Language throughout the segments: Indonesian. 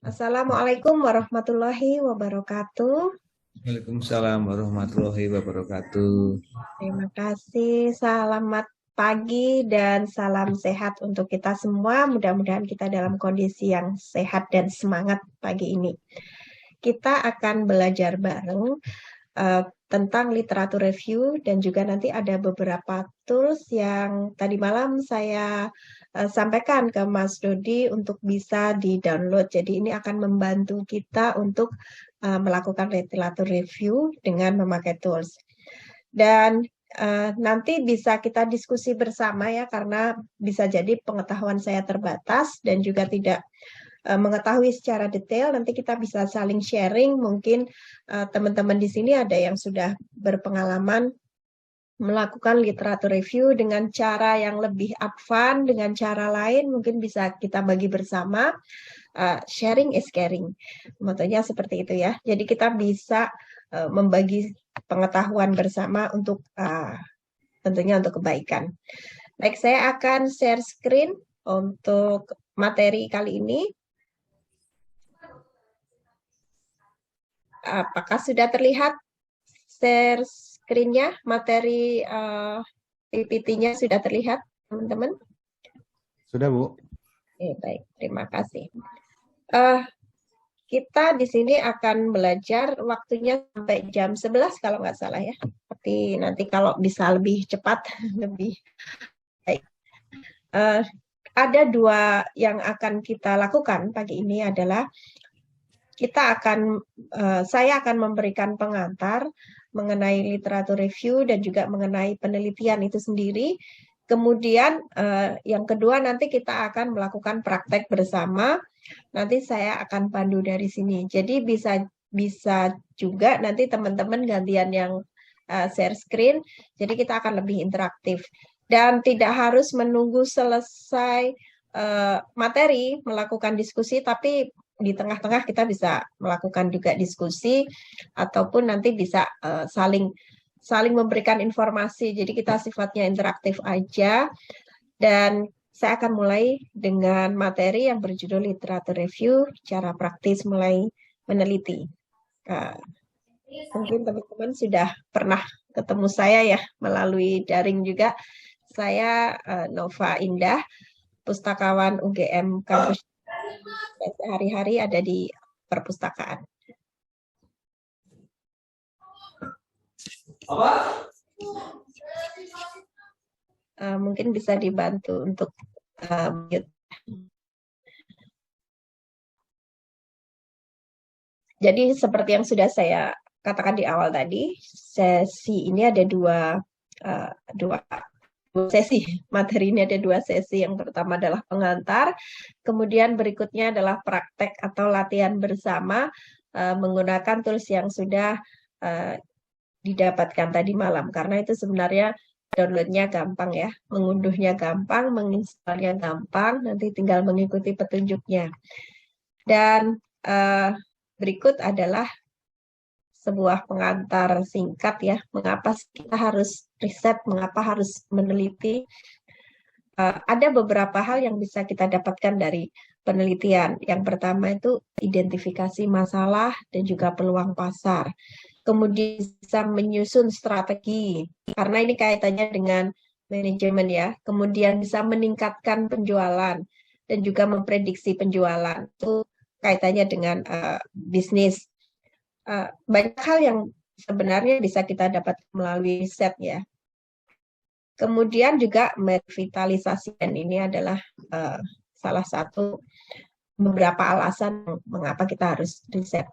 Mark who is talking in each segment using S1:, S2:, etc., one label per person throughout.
S1: Assalamualaikum warahmatullahi wabarakatuh.
S2: Waalaikumsalam warahmatullahi wabarakatuh.
S1: Terima kasih. Selamat pagi dan salam sehat untuk kita semua. Mudah-mudahan kita dalam kondisi yang sehat dan semangat pagi ini. Kita akan belajar bareng tentang literatur review dan juga nanti ada beberapa tools yang tadi malam saya sampaikan ke Mas Dodi untuk bisa di-download. Jadi ini akan membantu kita untuk melakukan literatur review dengan memakai tools. Dan nanti bisa kita diskusi bersama ya, karena bisa jadi pengetahuan saya terbatas dan juga tidak mengetahui secara detail. Nanti kita bisa saling sharing. Mungkin teman-teman di sini ada yang sudah berpengalaman melakukan literatur review dengan cara yang lebih advance, dengan cara lain mungkin bisa kita bagi bersama. Sharing is caring, motonya seperti itu ya. Jadi kita bisa membagi pengetahuan bersama untuk tentunya untuk kebaikan. Baik, saya akan share screen untuk materi kali ini. Apakah sudah terlihat share screen-nya, materi PPT-nya sudah terlihat, teman-teman?
S2: Sudah, Bu?
S1: Baik, terima kasih. Kita di sini akan belajar waktunya sampai jam 11 kalau nggak salah ya. Tapi nanti kalau bisa lebih cepat, lebih baik. Ada dua yang akan kita lakukan pagi ini adalah saya akan memberikan pengantar mengenai literatur review dan juga mengenai penelitian itu sendiri. Kemudian yang kedua nanti kita akan melakukan praktek bersama. Nanti saya akan pandu dari sini. Jadi bisa juga nanti teman-teman gantian yang share screen. Jadi kita akan lebih interaktif dan tidak harus menunggu selesai materi melakukan diskusi, tapi di tengah-tengah kita bisa melakukan juga diskusi ataupun nanti bisa saling memberikan informasi. Jadi kita sifatnya interaktif aja. Dan saya akan mulai dengan materi yang berjudul literatur review, cara praktis mulai meneliti. Mungkin teman-teman sudah pernah ketemu saya ya melalui daring juga. Saya Nova Indah, pustakawan UGM kampus. Sehari-hari ada di perpustakaan. Mungkin bisa dibantu untuk mute. Jadi seperti yang sudah saya katakan di awal tadi, sesi ini ada dua sesi. Materi ini ada dua sesi. Yang pertama adalah pengantar, kemudian berikutnya adalah praktek atau latihan bersama menggunakan tools yang sudah didapatkan tadi malam. Karena itu sebenarnya downloadnya gampang ya, mengunduhnya gampang, menginstalnya gampang, nanti tinggal mengikuti petunjuknya. Dan berikut adalah sebuah pengantar singkat ya, mengapa kita harus riset, mengapa harus meneliti. Ada beberapa hal yang bisa kita dapatkan dari penelitian. Yang pertama itu identifikasi masalah dan juga peluang pasar. Kemudian bisa menyusun strategi, karena ini kaitannya dengan manajemen ya. Kemudian bisa meningkatkan penjualan dan juga memprediksi penjualan. Itu kaitannya dengan bisnis. Banyak hal yang sebenarnya bisa kita dapat melalui riset ya. Kemudian juga merevitalisasi, dan ini adalah salah satu beberapa alasan mengapa kita harus riset.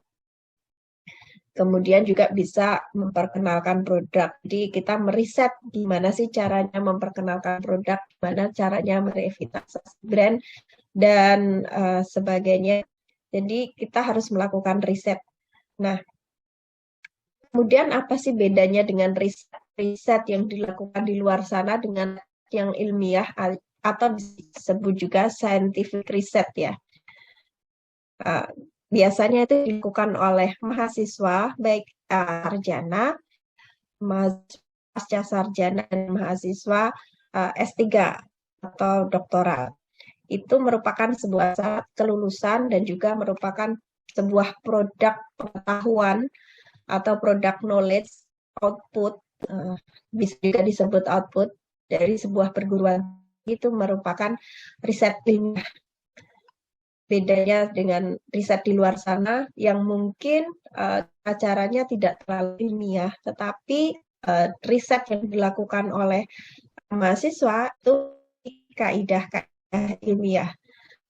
S1: Kemudian juga bisa memperkenalkan produk. Jadi kita meriset gimana sih caranya memperkenalkan produk, gimana caranya merevitalisasi brand, dan sebagainya. Jadi kita harus melakukan riset. Nah, kemudian apa sih bedanya dengan riset yang dilakukan di luar sana dengan yang ilmiah atau disebut juga scientific research ya? Biasanya itu dilakukan oleh mahasiswa baik sarjana, pasca sarjana, dan mahasiswa S3 atau doktoral. itu merupakan sebuah syarat kelulusan dan juga merupakan sebuah produk pengetahuan atau produk knowledge output, bisa juga disebut output dari sebuah perguruan. Itu merupakan riset ilmiah. Bedanya dengan riset di luar sana yang mungkin acaranya tidak terlalu ilmiah, tetapi riset yang dilakukan oleh mahasiswa itu kaidah-kaidah ilmiah.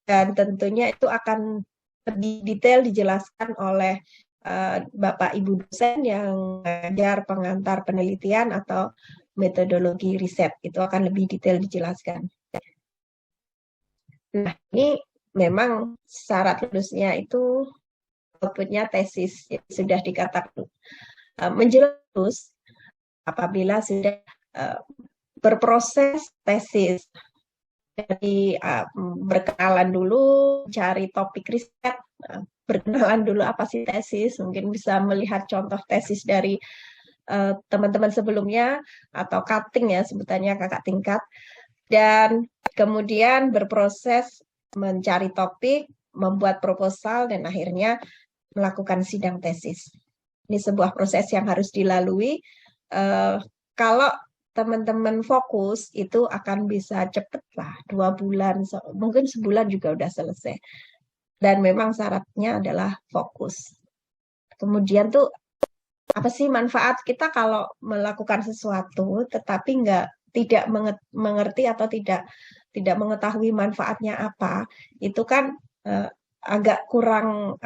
S1: Dan tentunya itu akan lebih detail dijelaskan oleh Bapak Ibu dosen yang mengajar pengantar penelitian atau metodologi riset. Itu akan lebih detail dijelaskan. Nah, ini memang syarat lulusnya itu outputnya tesis, ya, sudah dikatakan menjelang lulus apabila sudah berproses tesis. Jadi berkenalan dulu, cari topik riset, berkenalan dulu apa sih tesis, mungkin bisa melihat contoh tesis dari teman-teman sebelumnya atau cutting ya sebutannya kakak tingkat, dan kemudian berproses mencari topik, membuat proposal, dan akhirnya melakukan sidang tesis. Ini sebuah proses yang harus dilalui. Kalau teman-teman fokus, itu akan bisa cepet lah, 2 bulan, mungkin sebulan juga udah selesai. Dan memang syaratnya adalah fokus. Kemudian tuh, apa sih manfaat kita kalau melakukan sesuatu, tetapi tidak mengerti atau tidak mengetahui manfaatnya apa, itu kan agak kurang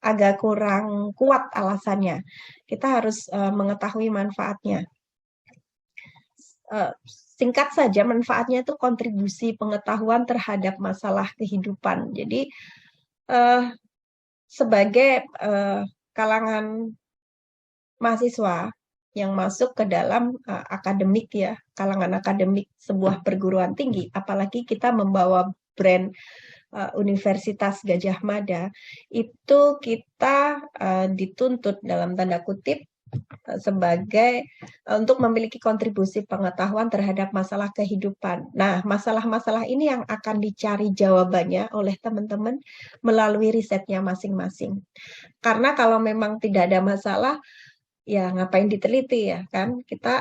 S1: agak kurang kuat alasannya. Kita harus mengetahui manfaatnya. Singkat saja, manfaatnya itu kontribusi pengetahuan terhadap masalah kehidupan. Jadi sebagai kalangan mahasiswa yang masuk ke dalam akademik ya, kalangan akademik sebuah perguruan tinggi, apalagi kita membawa brand Universitas Gadjah Mada, itu kita dituntut dalam tanda kutip sebagai untuk memiliki kontribusi pengetahuan terhadap masalah kehidupan. Nah, masalah-masalah ini yang akan dicari jawabannya oleh teman-teman melalui risetnya masing-masing. Karena kalau memang tidak ada masalah, ya ngapain diteliti ya kan? Kita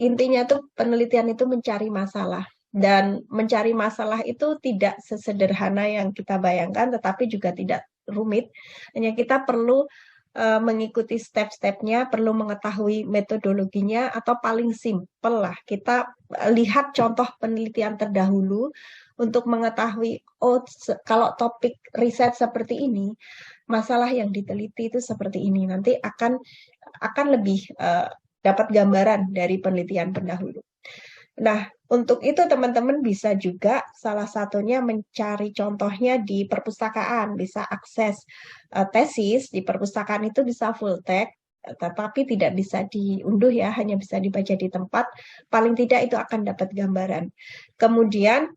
S1: intinya tuh penelitian itu mencari masalah. Dan mencari masalah itu tidak sesederhana yang kita bayangkan, tetapi juga tidak rumit. Hanya kita perlu mengikuti step-stepnya, perlu mengetahui metodologinya, atau paling simpel lah, kita lihat contoh penelitian terdahulu untuk mengetahui, oh kalau topik riset seperti ini, masalah yang diteliti itu seperti ini, nanti akan lebih dapat gambaran dari penelitian pendahulu. Nah, untuk itu teman-teman bisa juga salah satunya mencari contohnya di perpustakaan, bisa akses tesis di perpustakaan itu bisa full text, tetapi tidak bisa diunduh ya, hanya bisa dibaca di tempat, paling tidak itu akan dapat gambaran. Kemudian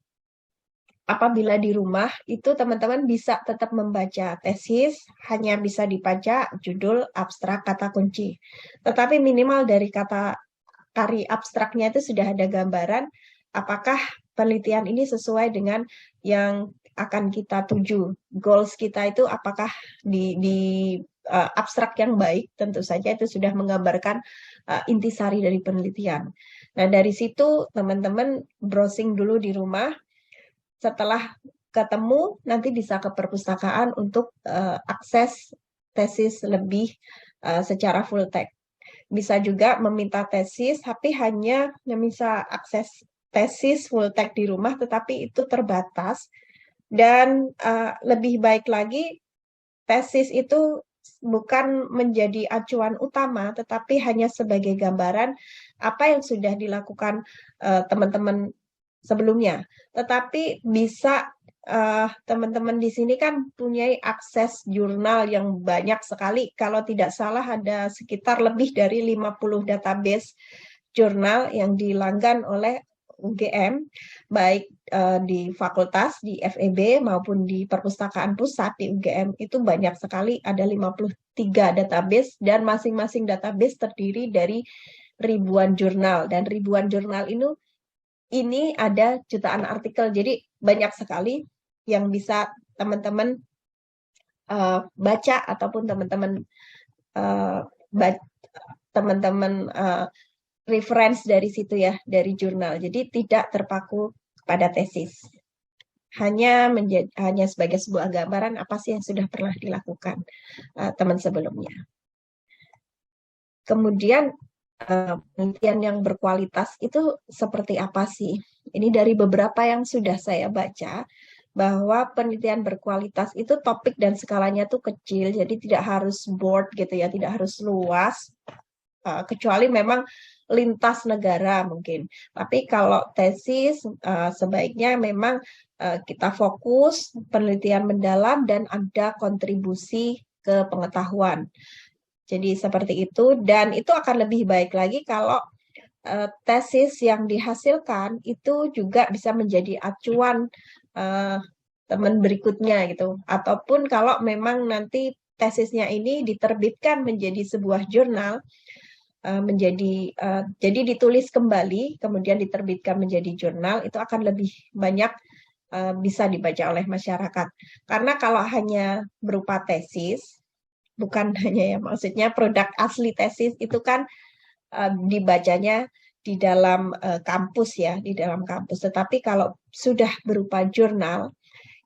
S1: apabila di rumah itu teman-teman bisa tetap membaca tesis, hanya bisa dibaca judul, abstrak, kata kunci. Tetapi minimal dari kata karya abstraknya itu sudah ada gambaran apakah penelitian ini sesuai dengan yang akan kita tuju. Goals kita itu apakah di abstrak yang baik, tentu saja itu sudah menggambarkan intisari dari penelitian. Nah, dari situ teman-teman browsing dulu di rumah, setelah ketemu nanti bisa ke perpustakaan untuk akses tesis lebih secara full text. Bisa juga meminta tesis, tapi hanya bisa akses tesis full text di rumah, tetapi itu terbatas. Dan lebih baik lagi, tesis itu bukan menjadi acuan utama, tetapi hanya sebagai gambaran apa yang sudah dilakukan teman-teman sebelumnya. Tetapi bisa teman-teman di sini kan punya akses jurnal yang banyak sekali. Kalau tidak salah ada sekitar lebih dari 50 database jurnal yang dilanggan oleh UGM, baik di fakultas, di FEB, maupun di perpustakaan pusat di UGM. Itu banyak sekali, ada 53 database, dan masing-masing database terdiri dari ribuan jurnal. Dan ribuan jurnal ini ini ada jutaan artikel, jadi banyak sekali yang bisa teman-teman baca ataupun teman-teman uh, teman-teman reference dari situ ya, dari jurnal. Jadi tidak terpaku pada tesis. Hanya sebagai sebuah gambaran apa sih yang sudah pernah dilakukan teman sebelumnya. Kemudian penelitian yang berkualitas itu seperti apa sih? Ini dari beberapa yang sudah saya baca, bahwa penelitian berkualitas itu topik dan skalanya tuh kecil, jadi tidak harus broad gitu ya, tidak harus luas, kecuali memang lintas negara mungkin. Tapi kalau tesis sebaiknya memang kita fokus penelitian mendalam dan ada kontribusi ke pengetahuan. Jadi seperti itu, dan itu akan lebih baik lagi kalau tesis yang dihasilkan itu juga bisa menjadi acuan teman berikutnya gitu. Ataupun kalau memang nanti tesisnya ini diterbitkan menjadi sebuah jurnal, jadi ditulis kembali, kemudian diterbitkan menjadi jurnal, itu akan lebih banyak bisa dibaca oleh masyarakat. Karena kalau hanya berupa tesis, bukan hanya ya, maksudnya produk asli tesis itu kan dibacanya di dalam kampus ya, di dalam kampus. Tetapi kalau sudah berupa jurnal,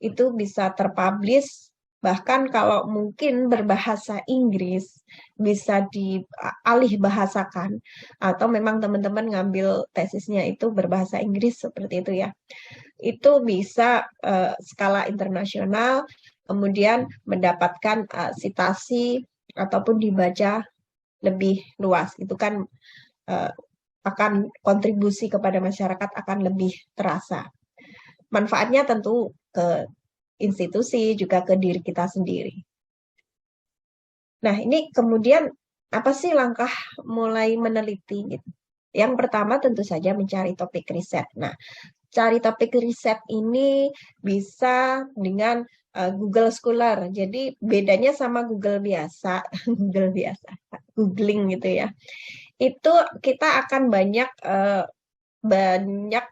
S1: itu bisa terpublish, bahkan kalau mungkin berbahasa Inggris, bisa dialih bahasakan, atau memang teman-teman ngambil tesisnya itu berbahasa Inggris seperti itu ya. Itu bisa skala internasional, kemudian mendapatkan sitasi ataupun dibaca lebih luas. Itu kan akan kontribusi kepada masyarakat akan lebih terasa. Manfaatnya tentu ke institusi, juga ke diri kita sendiri. Nah, ini kemudian apa sih langkah mulai meneliti gitu? Yang pertama tentu saja mencari topik riset. Nah, cari topik riset ini bisa dengan Google Scholar. Jadi bedanya sama Google biasa, Google biasa, googling gitu ya. Itu kita akan banyak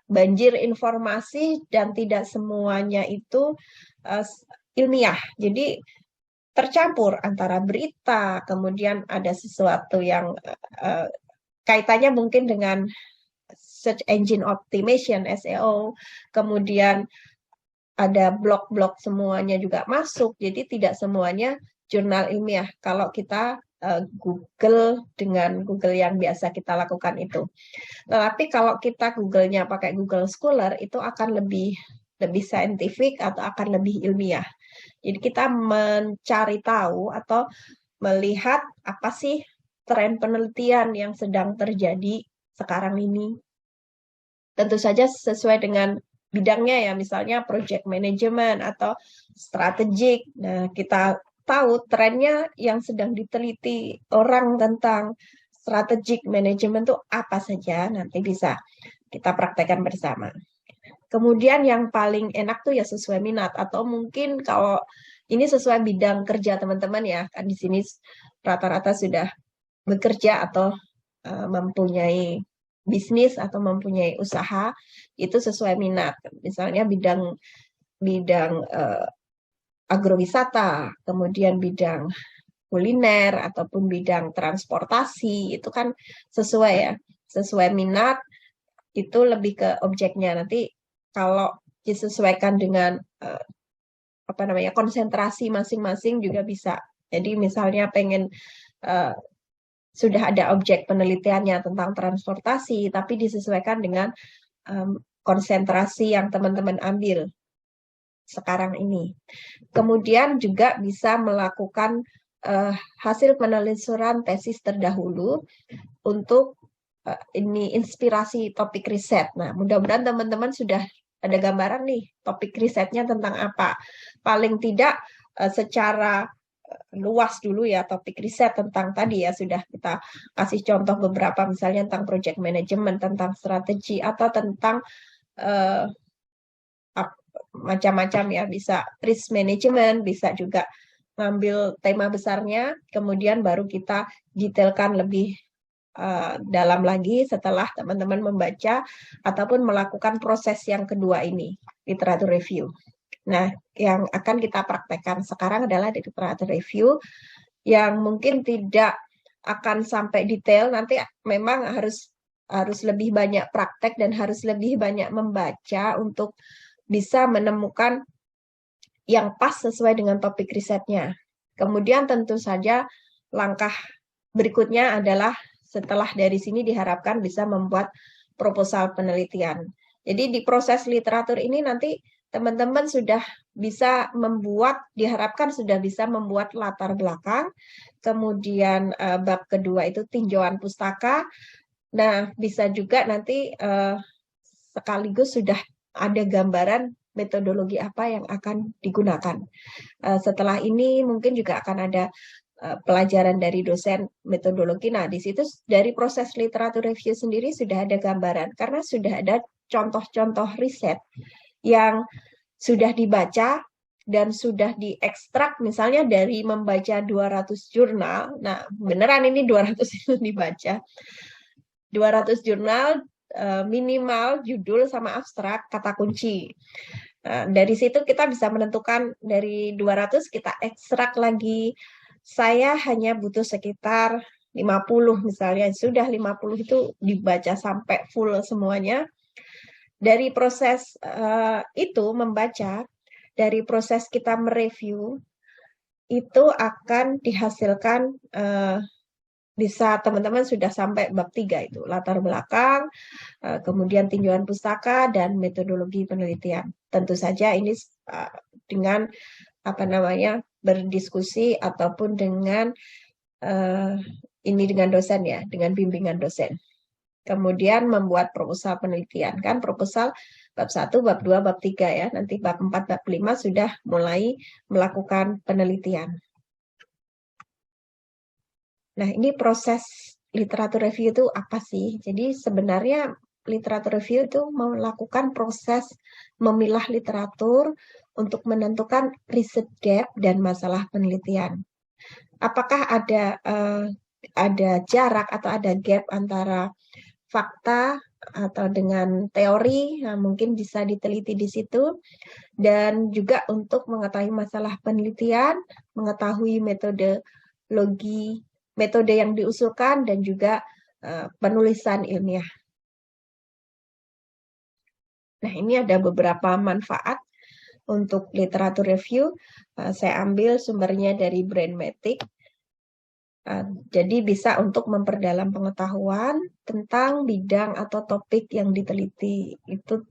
S1: banjir informasi dan tidak semuanya itu ilmiah. Jadi tercampur antara berita, kemudian ada sesuatu yang kaitannya mungkin dengan search engine optimization (SEO), kemudian ada blog-blog semuanya juga masuk. Jadi tidak semuanya jurnal ilmiah. Kalau kita Google dengan Google yang biasa kita lakukan itu. Tetapi kalau kita Google-nya pakai Google Scholar itu akan lebih saintifik atau akan lebih ilmiah. Jadi kita mencari tahu atau melihat apa sih tren penelitian yang sedang terjadi sekarang ini. Tentu saja sesuai dengan bidangnya ya, misalnya project management atau strategik. Nah, kita tahu trennya yang sedang diteliti orang tentang strategic management itu apa saja, nanti bisa kita praktekkan bersama. Kemudian yang paling enak tuh ya sesuai minat, atau mungkin kalau ini sesuai bidang kerja teman-teman ya, kan di sini rata-rata sudah bekerja atau mempunyai bisnis atau mempunyai usaha, itu sesuai minat. Misalnya bidang agrowisata, kemudian bidang kuliner ataupun bidang transportasi, itu kan sesuai ya, sesuai minat, itu lebih ke objeknya. Nanti kalau disesuaikan dengan konsentrasi masing-masing juga bisa. Jadi misalnya pengen sudah ada objek penelitiannya tentang transportasi, tapi disesuaikan dengan konsentrasi yang teman-teman ambil sekarang ini. Kemudian juga bisa melakukan hasil penelusuran tesis terdahulu untuk ini inspirasi topik riset. Nah, mudah-mudahan teman-teman sudah ada gambaran nih topik risetnya tentang apa. Paling tidak secara luas dulu ya topik riset tentang tadi ya, sudah kita kasih contoh beberapa, misalnya tentang project management, tentang strategi, atau tentang macam-macam ya, bisa risk management, bisa juga ngambil tema besarnya, kemudian baru kita detailkan lebih dalam lagi setelah teman-teman membaca ataupun melakukan proses yang kedua ini, literatur review. Nah, yang akan kita praktekkan sekarang adalah literatur review yang mungkin tidak akan sampai detail, nanti memang harus lebih banyak praktek dan harus lebih banyak membaca untuk bisa menemukan yang pas sesuai dengan topik risetnya. Kemudian tentu saja langkah berikutnya adalah setelah dari sini diharapkan bisa membuat proposal penelitian. Jadi di proses literatur ini nanti teman-teman sudah bisa membuat, diharapkan sudah bisa membuat latar belakang, kemudian bab kedua itu tinjauan pustaka. Nah, bisa juga nanti sekaligus sudah ada gambaran metodologi apa yang akan digunakan. Setelah ini mungkin juga akan ada pelajaran dari dosen metodologi. Nah, di situ dari proses literatur review sendiri sudah ada gambaran karena sudah ada contoh-contoh riset yang sudah dibaca dan sudah diekstrak misalnya dari membaca 200 jurnal. Nah, beneran ini 200 itu dibaca. 200 jurnal minimal judul sama abstrak kata kunci. Dari situ kita bisa menentukan dari 200 kita ekstrak lagi. Saya hanya butuh sekitar 50 misalnya. Sudah 50 itu dibaca sampai full semuanya. Dari proses itu membaca, dari proses kita mereview, itu akan dihasilkan bisa teman-teman sudah sampai bab 3 itu, latar belakang, kemudian tinjauan pustaka, dan metodologi penelitian. Tentu saja ini dengan berdiskusi ataupun dengan dengan dosen ya, dengan bimbingan dosen. Kemudian membuat proposal penelitian, kan proposal bab 1, bab 2, bab 3 ya, nanti bab 4, bab 5 sudah mulai melakukan penelitian. Nah, ini proses literatur review itu apa sih? Jadi sebenarnya literatur review itu melakukan proses memilah literatur untuk menentukan riset gap dan masalah penelitian. Apakah ada jarak atau ada gap antara fakta atau dengan teori? Nah, mungkin bisa diteliti di situ. Dan juga untuk mengetahui masalah penelitian, mengetahui metode yang diusulkan, dan juga penulisan ilmiah. Nah, ini ada beberapa manfaat untuk literatur review. Saya ambil sumbernya dari Brainmatic. Jadi bisa untuk memperdalam pengetahuan tentang bidang atau topik yang diteliti. Itu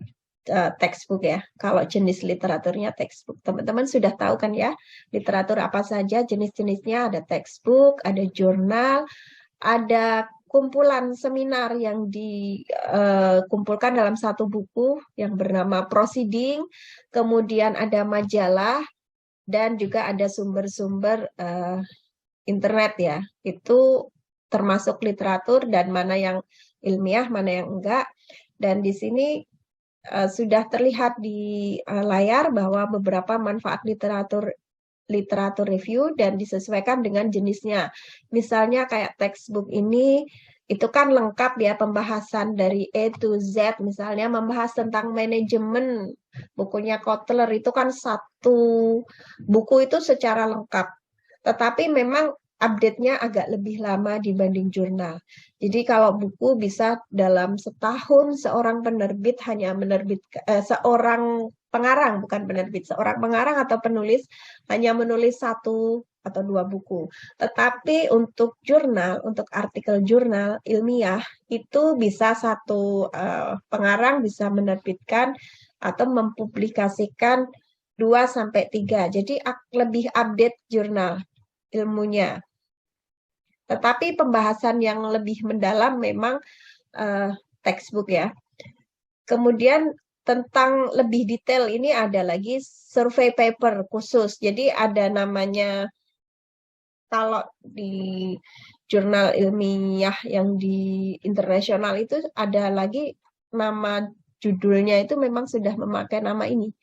S1: textbook ya. Kalau jenis literaturnya textbook. Teman-teman sudah tahu kan ya, literatur apa saja jenis-jenisnya. Ada textbook, ada jurnal, ada kumpulan seminar yang dikumpulkan dalam satu buku yang bernama Proceeding, kemudian ada majalah, dan juga ada sumber-sumber internet ya. Itu termasuk literatur dan mana yang ilmiah, mana yang enggak. Dan di sini sudah terlihat di layar bahwa beberapa manfaat literatur review dan disesuaikan dengan jenisnya. Misalnya kayak textbook ini, itu kan lengkap ya pembahasan dari A to Z, misalnya membahas tentang manajemen. Bukunya Kotler itu kan satu buku itu secara lengkap. Tetapi memang update-nya agak lebih lama dibanding jurnal. Jadi kalau buku bisa dalam setahun seorang penerbit hanya seorang pengarang, bukan penerbit, seorang pengarang atau penulis hanya menulis 1 atau 2 buku. Tetapi untuk jurnal, untuk artikel jurnal ilmiah, itu bisa satu pengarang bisa menerbitkan atau mempublikasikan 2-3. Jadi lebih update jurnal ilmunya. Tetapi pembahasan yang lebih mendalam memang textbook ya. Kemudian tentang lebih detail ini ada lagi survei paper khusus. Jadi ada namanya, kalau di jurnal ilmiah yang di internasional itu ada lagi nama judulnya itu memang sudah memakai nama ini.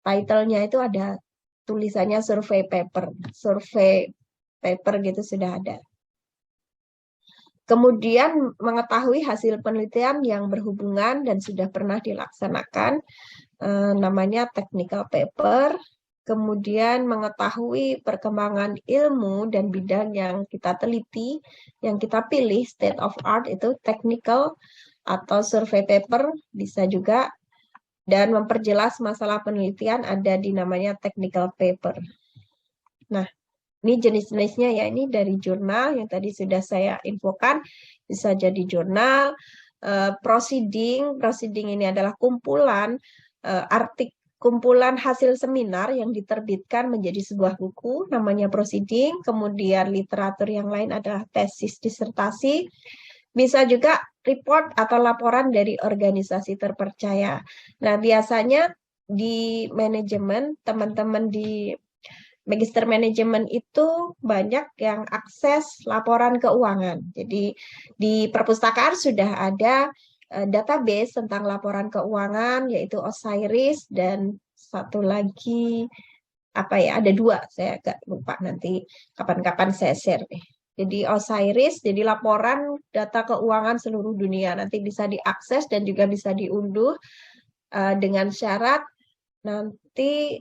S1: Title-nya itu ada tulisannya survei paper gitu sudah ada. Kemudian mengetahui hasil penelitian yang berhubungan dan sudah pernah dilaksanakan, namanya technical paper. Kemudian mengetahui perkembangan ilmu dan bidang yang kita teliti, yang kita pilih, state of art itu technical atau survey paper bisa juga. Dan memperjelas masalah penelitian ada di namanya technical paper. Nah, ini jenis-jenisnya ya, ini dari jurnal yang tadi sudah saya infokan, bisa jadi jurnal, proceeding ini adalah kumpulan kumpulan hasil seminar yang diterbitkan menjadi sebuah buku, namanya proceeding, kemudian literatur yang lain adalah tesis disertasi, bisa juga report atau laporan dari organisasi terpercaya. Nah, biasanya di manajemen, teman-teman di Magister Manajemen itu banyak yang akses laporan keuangan. Jadi di perpustakaan sudah ada database tentang laporan keuangan, yaitu Osiris, dan satu lagi apa ya, ada dua, saya agak lupa, nanti kapan-kapan saya share deh. Jadi Osiris, jadi laporan data keuangan seluruh dunia, nanti bisa diakses dan juga bisa diunduh dengan syarat nanti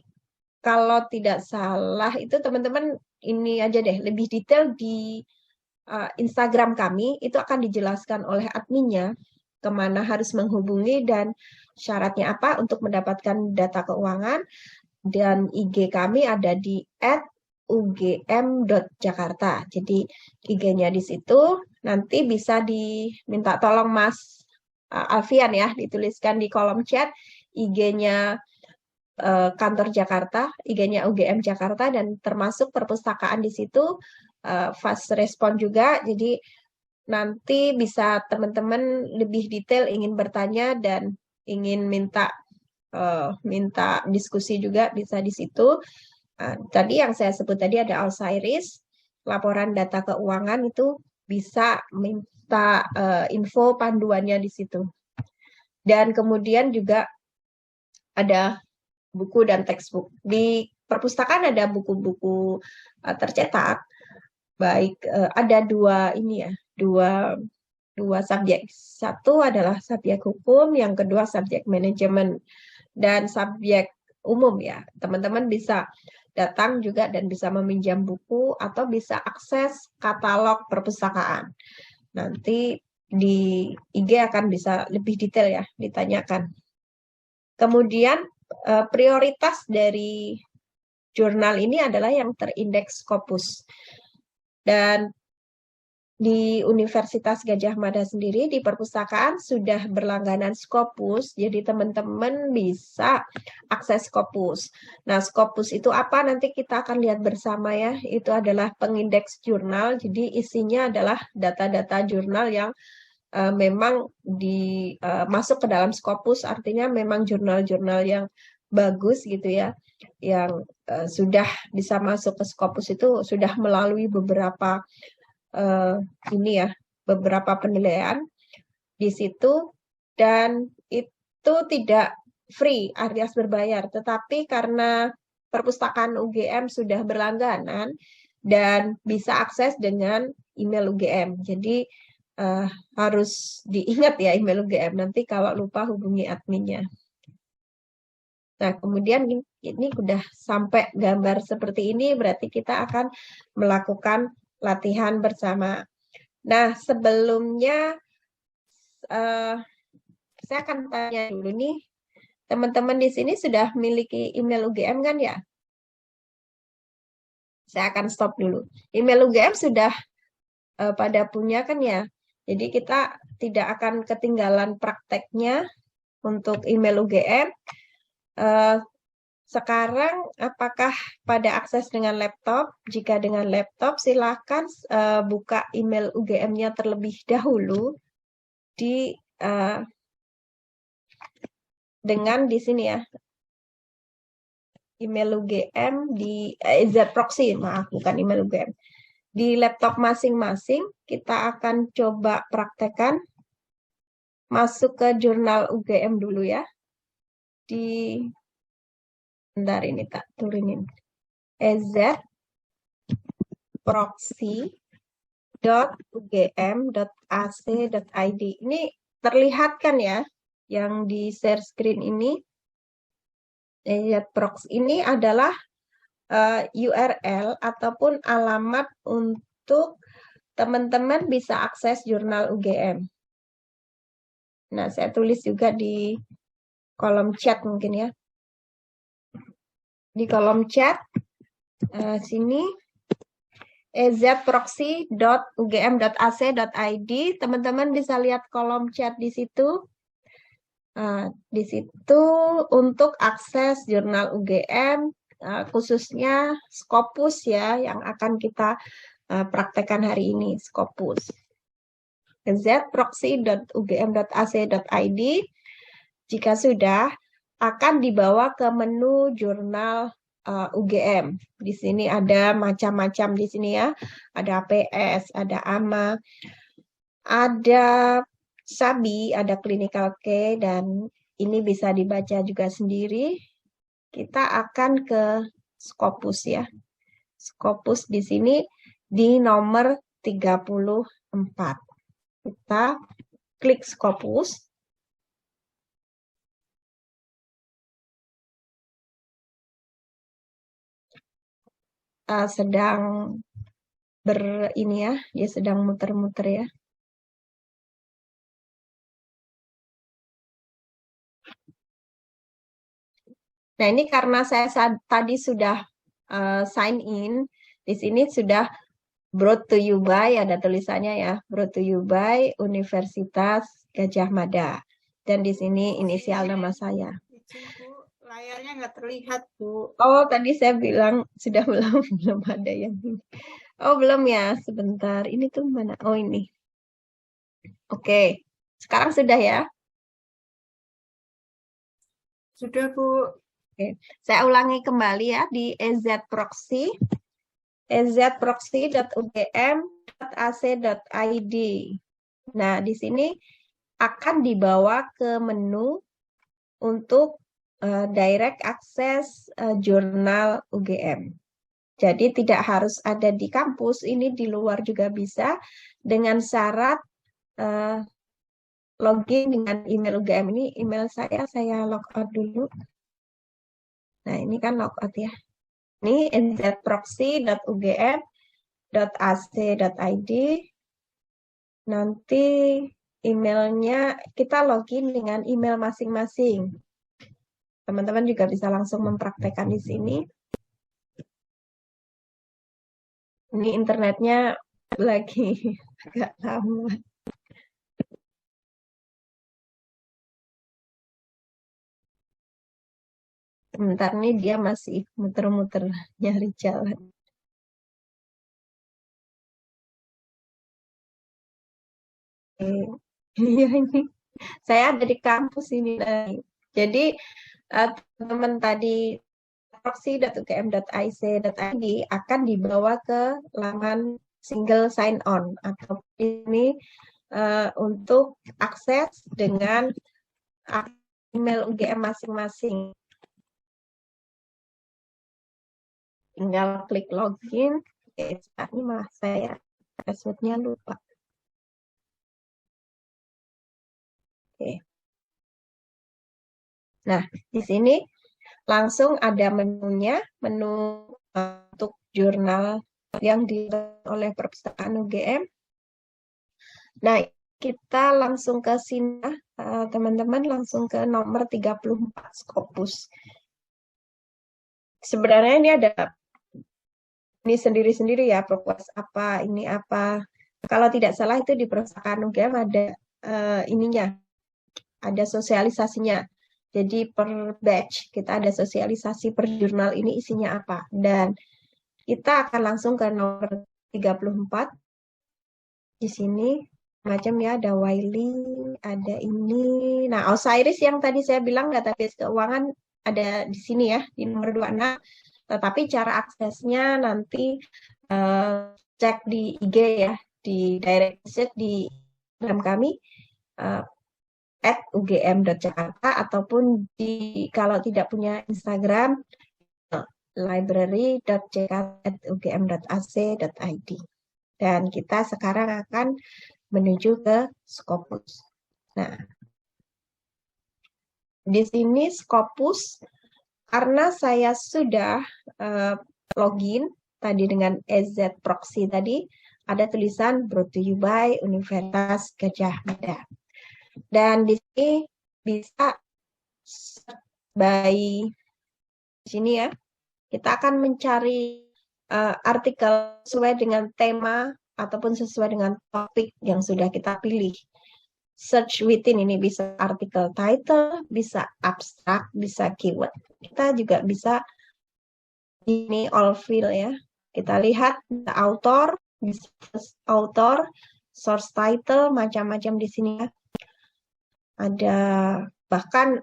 S1: kalau tidak salah itu teman-teman ini aja deh, lebih detail di Instagram kami, itu akan dijelaskan oleh adminnya kemana harus menghubungi dan syaratnya apa untuk mendapatkan data keuangan. Dan IG kami ada di @ugm.jakarta. Jadi IG-nya di situ, nanti bisa diminta tolong Mas Alfian ya, dituliskan di kolom chat IG-nya kantor Jakarta, IG-nya UGM Jakarta, dan termasuk perpustakaan di situ, fast respon juga. Jadi nanti bisa teman-teman lebih detail ingin bertanya dan ingin minta diskusi juga bisa di situ. Tadi yang saya sebut tadi ada Osiris, laporan data keuangan itu bisa minta info panduannya di situ. Dan kemudian juga ada buku dan textbook. Di perpustakaan ada buku-buku tercetak, baik ada dua ini ya, dua subjek. Satu adalah subjek hukum, yang kedua subjek manajemen dan subjek umum ya. Teman-teman bisa datang juga dan bisa meminjam buku atau bisa akses katalog perpustakaan. Nanti di IG akan bisa lebih detail ya ditanyakan. Kemudian prioritas dari jurnal ini adalah yang terindeks Scopus. Dan di Universitas Gadjah Mada sendiri di perpustakaan sudah berlangganan Scopus, jadi teman-teman bisa akses Scopus. Nah, Scopus itu apa? Nanti kita akan lihat bersama ya. Itu adalah pengindeks jurnal, jadi isinya adalah data-data jurnal yang memang masuk ke dalam Scopus, artinya memang jurnal-jurnal yang bagus gitu ya, yang sudah bisa masuk ke Scopus itu sudah melalui beberapa beberapa penilaian di situ, dan itu tidak free alias berbayar, tetapi karena perpustakaan UGM sudah berlangganan dan bisa akses dengan email UGM, jadi harus diingat ya email UGM, nanti kalau lupa hubungi adminnya. Nah, kemudian ini udah sampai gambar seperti ini, berarti kita akan melakukan latihan bersama. Nah, sebelumnya saya akan tanya dulu nih, teman-teman di sini sudah memiliki email UGM kan ya? Saya akan stop dulu. Email UGM sudah pada punya kan ya? Jadi kita tidak akan ketinggalan prakteknya untuk email UGM. Sekarang apakah pada akses dengan laptop? Jika dengan laptop, silakan buka email UGM-nya terlebih dahulu dengan di sini ya, email UGM di Z-Proxy, maaf bukan email UGM. Di laptop masing-masing kita akan coba praktekkan masuk ke jurnal UGM dulu ya. Bentar ini tak turunin. EZ Proxy. ezproxy.ugm.ac.id. Ini terlihat kan ya, yang di share screen ini. Ezproxy ini adalah URL ataupun alamat untuk teman-teman bisa akses jurnal UGM. Nah, saya tulis juga di kolom chat mungkin ya. Di kolom chat, sini ezproxy.ugm.ac.id. Teman-teman bisa lihat kolom chat di situ. Di situ untuk akses jurnal UGM, khususnya Scopus ya, yang akan kita praktekkan hari ini, Scopus. ezproxy.ugm.ac.id. Jika sudah, akan dibawa ke menu jurnal UGM. Di sini ada macam-macam di sini ya. Ada APS, ada AMA, ada SABI, ada Clinical Key, dan ini bisa dibaca juga sendiri. Kita akan ke Scopus ya. Scopus di sini di nomor 34. Kita klik Scopus. Sedang ini ya, dia sedang muter-muter ya. Nah, ini karena saya tadi sudah sign in, di sini sudah brought to you by, ada tulisannya ya, brought to you by Universitas Gadjah Mada. Dan di sini inisial nama saya.
S3: Bu, layarnya nggak terlihat, Bu.
S1: Oh, tadi saya bilang sudah belum ada yang ini. Oh, belum ya, sebentar. Ini tuh mana? Oh, ini. Oke, sekarang sudah ya?
S3: Sudah, Bu.
S1: Oke, saya ulangi kembali ya di ezproxy, ezproxy.ugm.ac.id. Nah, di sini akan dibawa ke menu untuk direct access jurnal UGM. Jadi tidak harus ada di kampus, ini di luar juga bisa dengan syarat login dengan email UGM. Ini email saya logout dulu. Nah, ini kan logout ya. Ini ezproxy.ugm.ac.id. Nanti emailnya kita login dengan email masing-masing. Teman-teman juga bisa langsung mempraktekkan di sini. Ini internetnya lagi agak lama. Sebentar nih dia masih muter-muter nyari jalan. Iya ini saya ada di kampus ini. Jadi teman-teman tadi proxy.ugm.ac.id akan dibawa ke laman single sign on atau ini untuk akses dengan email UGM masing-masing. Tinggal klik login. Oke, ini malah saya passwordnya lupa. Oke. Nah, di sini langsung ada menunya, menu untuk jurnal yang dirilis oleh Perpustakaan UGM. Nah, kita langsung ke sini, teman-teman, langsung ke nomor 34 Scopus. Sebenarnya ini ada ini sendiri-sendiri ya, Perpus apa, ini apa. Kalau tidak salah itu di Perpustakaan UGM ada ininya, ada sosialisasinya. Jadi per batch kita ada sosialisasi per jurnal ini isinya apa. Dan kita akan langsung ke nomor 34. Di sini macam ya, ada Wiley, ada ini. Nah, Osiris yang tadi saya bilang database keuangan ada di sini ya, di nomor 26. Tetapi cara aksesnya nanti cek di IG ya, di direct message di Instagram kami @ugm.jakarta ataupun kalau tidak punya Instagram library.jakarta@ugm.ac.id. Dan kita sekarang akan menuju ke Scopus. Nah, di sini Scopus, karena saya sudah login tadi dengan EZ Proxy tadi, ada tulisan brought to you by Universitas Gadjah Mada. Dan di sini bisa by sini ya, kita akan mencari artikel sesuai dengan tema ataupun sesuai dengan topik yang sudah kita pilih. Search within ini bisa artikel title, bisa abstrak, bisa keyword. Kita juga bisa ini all field ya. Kita lihat the author, bisa author, source title, macam-macam di sini ya. Ada bahkan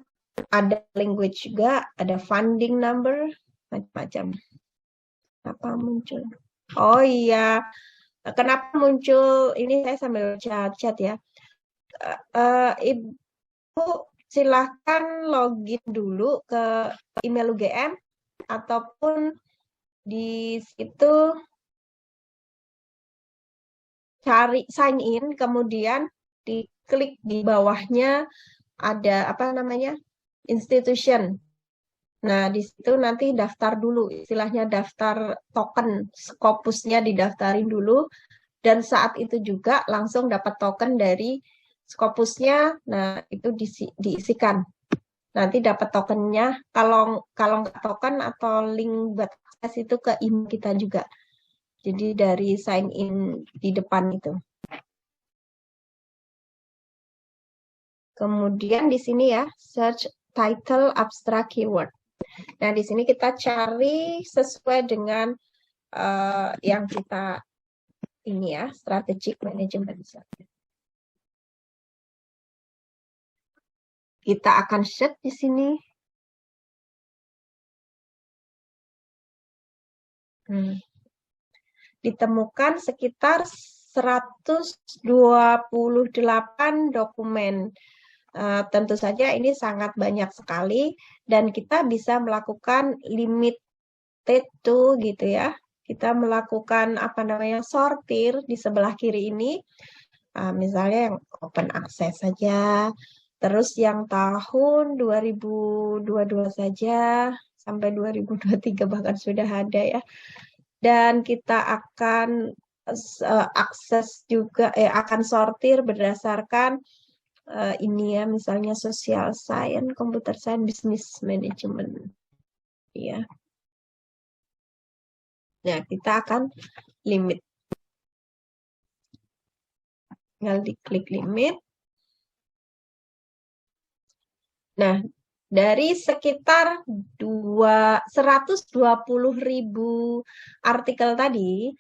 S1: ada language juga, ada funding number, macam-macam. Apa muncul? Oh iya, kenapa muncul ini? Saya sambil chat ya. Ibu silahkan login dulu ke email UGM ataupun di situ cari sign in, kemudian diklik di bawahnya ada apa namanya institution. Nah di situ nanti daftar dulu, istilahnya daftar token Scopusnya didaftarin dulu, dan saat itu juga langsung dapat token dari Scopusnya. Nah itu diisikan. Nanti dapat tokennya. Kalau nggak token atau link buat akses itu ke email kita juga. Jadi dari sign in di depan itu. Kemudian di sini ya, search title abstract keyword. Nah, di sini kita cari sesuai dengan yang kita ini ya, strategic management. Kita akan search di sini. Ditemukan sekitar 128 dokumen. Tentu saja ini sangat banyak sekali dan kita bisa melakukan limited to gitu ya. Kita melakukan apa namanya sortir di sebelah kiri ini. Misalnya yang open access saja. Terus yang tahun 2022 saja sampai 2023 bahkan sudah ada ya. Dan kita akan akses juga akan sortir berdasarkan ini ya, misalnya social science, computer science, business management ya. Nah, kita akan limit. Tinggal diklik limit. Nah, dari sekitar 120.000 artikel tadi,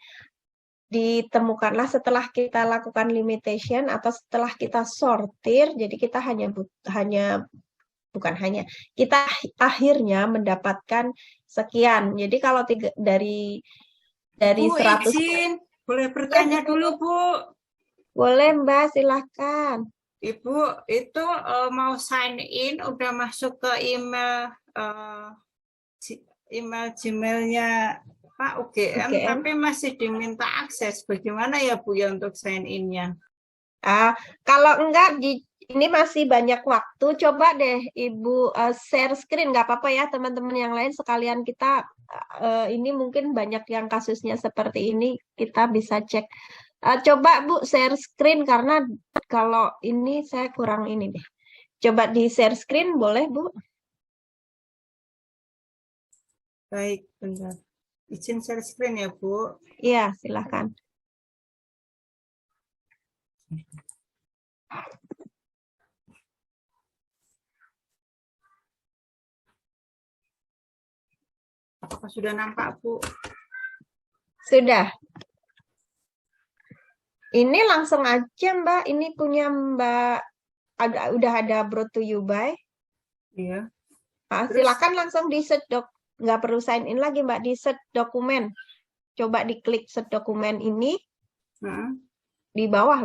S1: ditemukanlah setelah kita lakukan limitation atau setelah kita sortir, jadi kita kita akhirnya mendapatkan sekian. Jadi kalau dari
S3: Bu,
S1: 100
S3: izin, boleh bertanya dulu, Bu.
S1: boleh Mbak, silahkan.
S3: Ibu itu mau sign in, udah masuk ke email Gmailnya Pak UGM, tapi masih diminta akses. Bagaimana ya Bu ya untuk sign in-nya?
S1: Kalau enggak, ini masih banyak waktu. Coba deh Ibu share screen, nggak apa-apa ya teman-teman yang lain sekalian kita. Ini mungkin banyak yang kasusnya seperti ini, kita bisa cek. Coba Bu share screen karena kalau ini saya kurang ini deh. Coba di share screen boleh Bu?
S3: Baik, benar. Izin share screen ya Bu.
S1: Iya, silakan.
S3: Apakah sudah nampak Bu?
S1: Sudah. Ini langsung aja Mbak, ini punya Mbak, udah ada brought to you by.
S3: Iya.
S1: Silakan langsung di search nggak perlu sign in lagi Mbak, di search dokumen. Coba diklik search dokumen ini. Di bawah.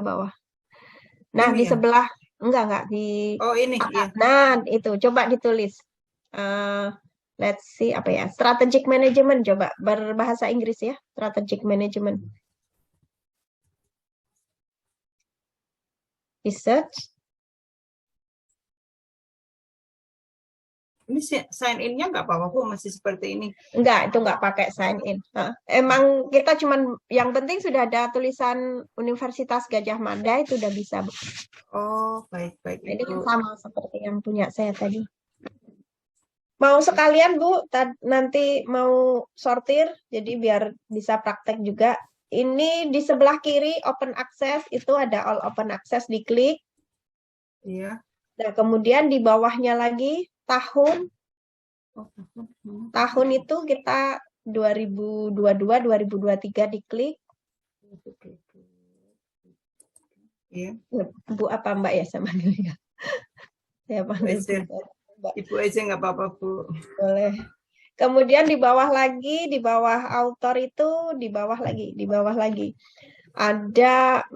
S1: Nah,
S3: ini
S1: di
S3: ya?
S1: sebelah, enggak, di...
S3: Oh ini, ya.
S1: Nah, itu, coba ditulis. Let's see, apa ya, strategic management, coba berbahasa Inggris ya, strategic management. Research.
S3: Ini sign in-nya nggak apa-apa, Bu, masih seperti ini.
S1: Enggak, itu enggak pakai sign in. Emang kita cuman yang penting sudah ada tulisan Universitas Gadjah Mada itu udah bisa, Bu.
S3: Oh, baik-baik,
S1: Ini
S3: Ibu.
S1: sama seperti yang punya saya tadi. Mau sekalian, Bu, nanti mau sortir, jadi biar bisa praktek juga. Ini di sebelah kiri open access, itu ada all open access, diklik.
S3: Iya.
S1: Nah, kemudian di bawahnya lagi tahun. Tahun itu kita 2022-2023 diklik.
S3: Iya.
S1: Bu apa Mbak ya sama ya? Saya panggil
S3: Mbak. Ibu aja nggak apa-apa, Bu.
S1: Boleh. Kemudian di bawah lagi, di bawah author itu, di bawah lagi. Ada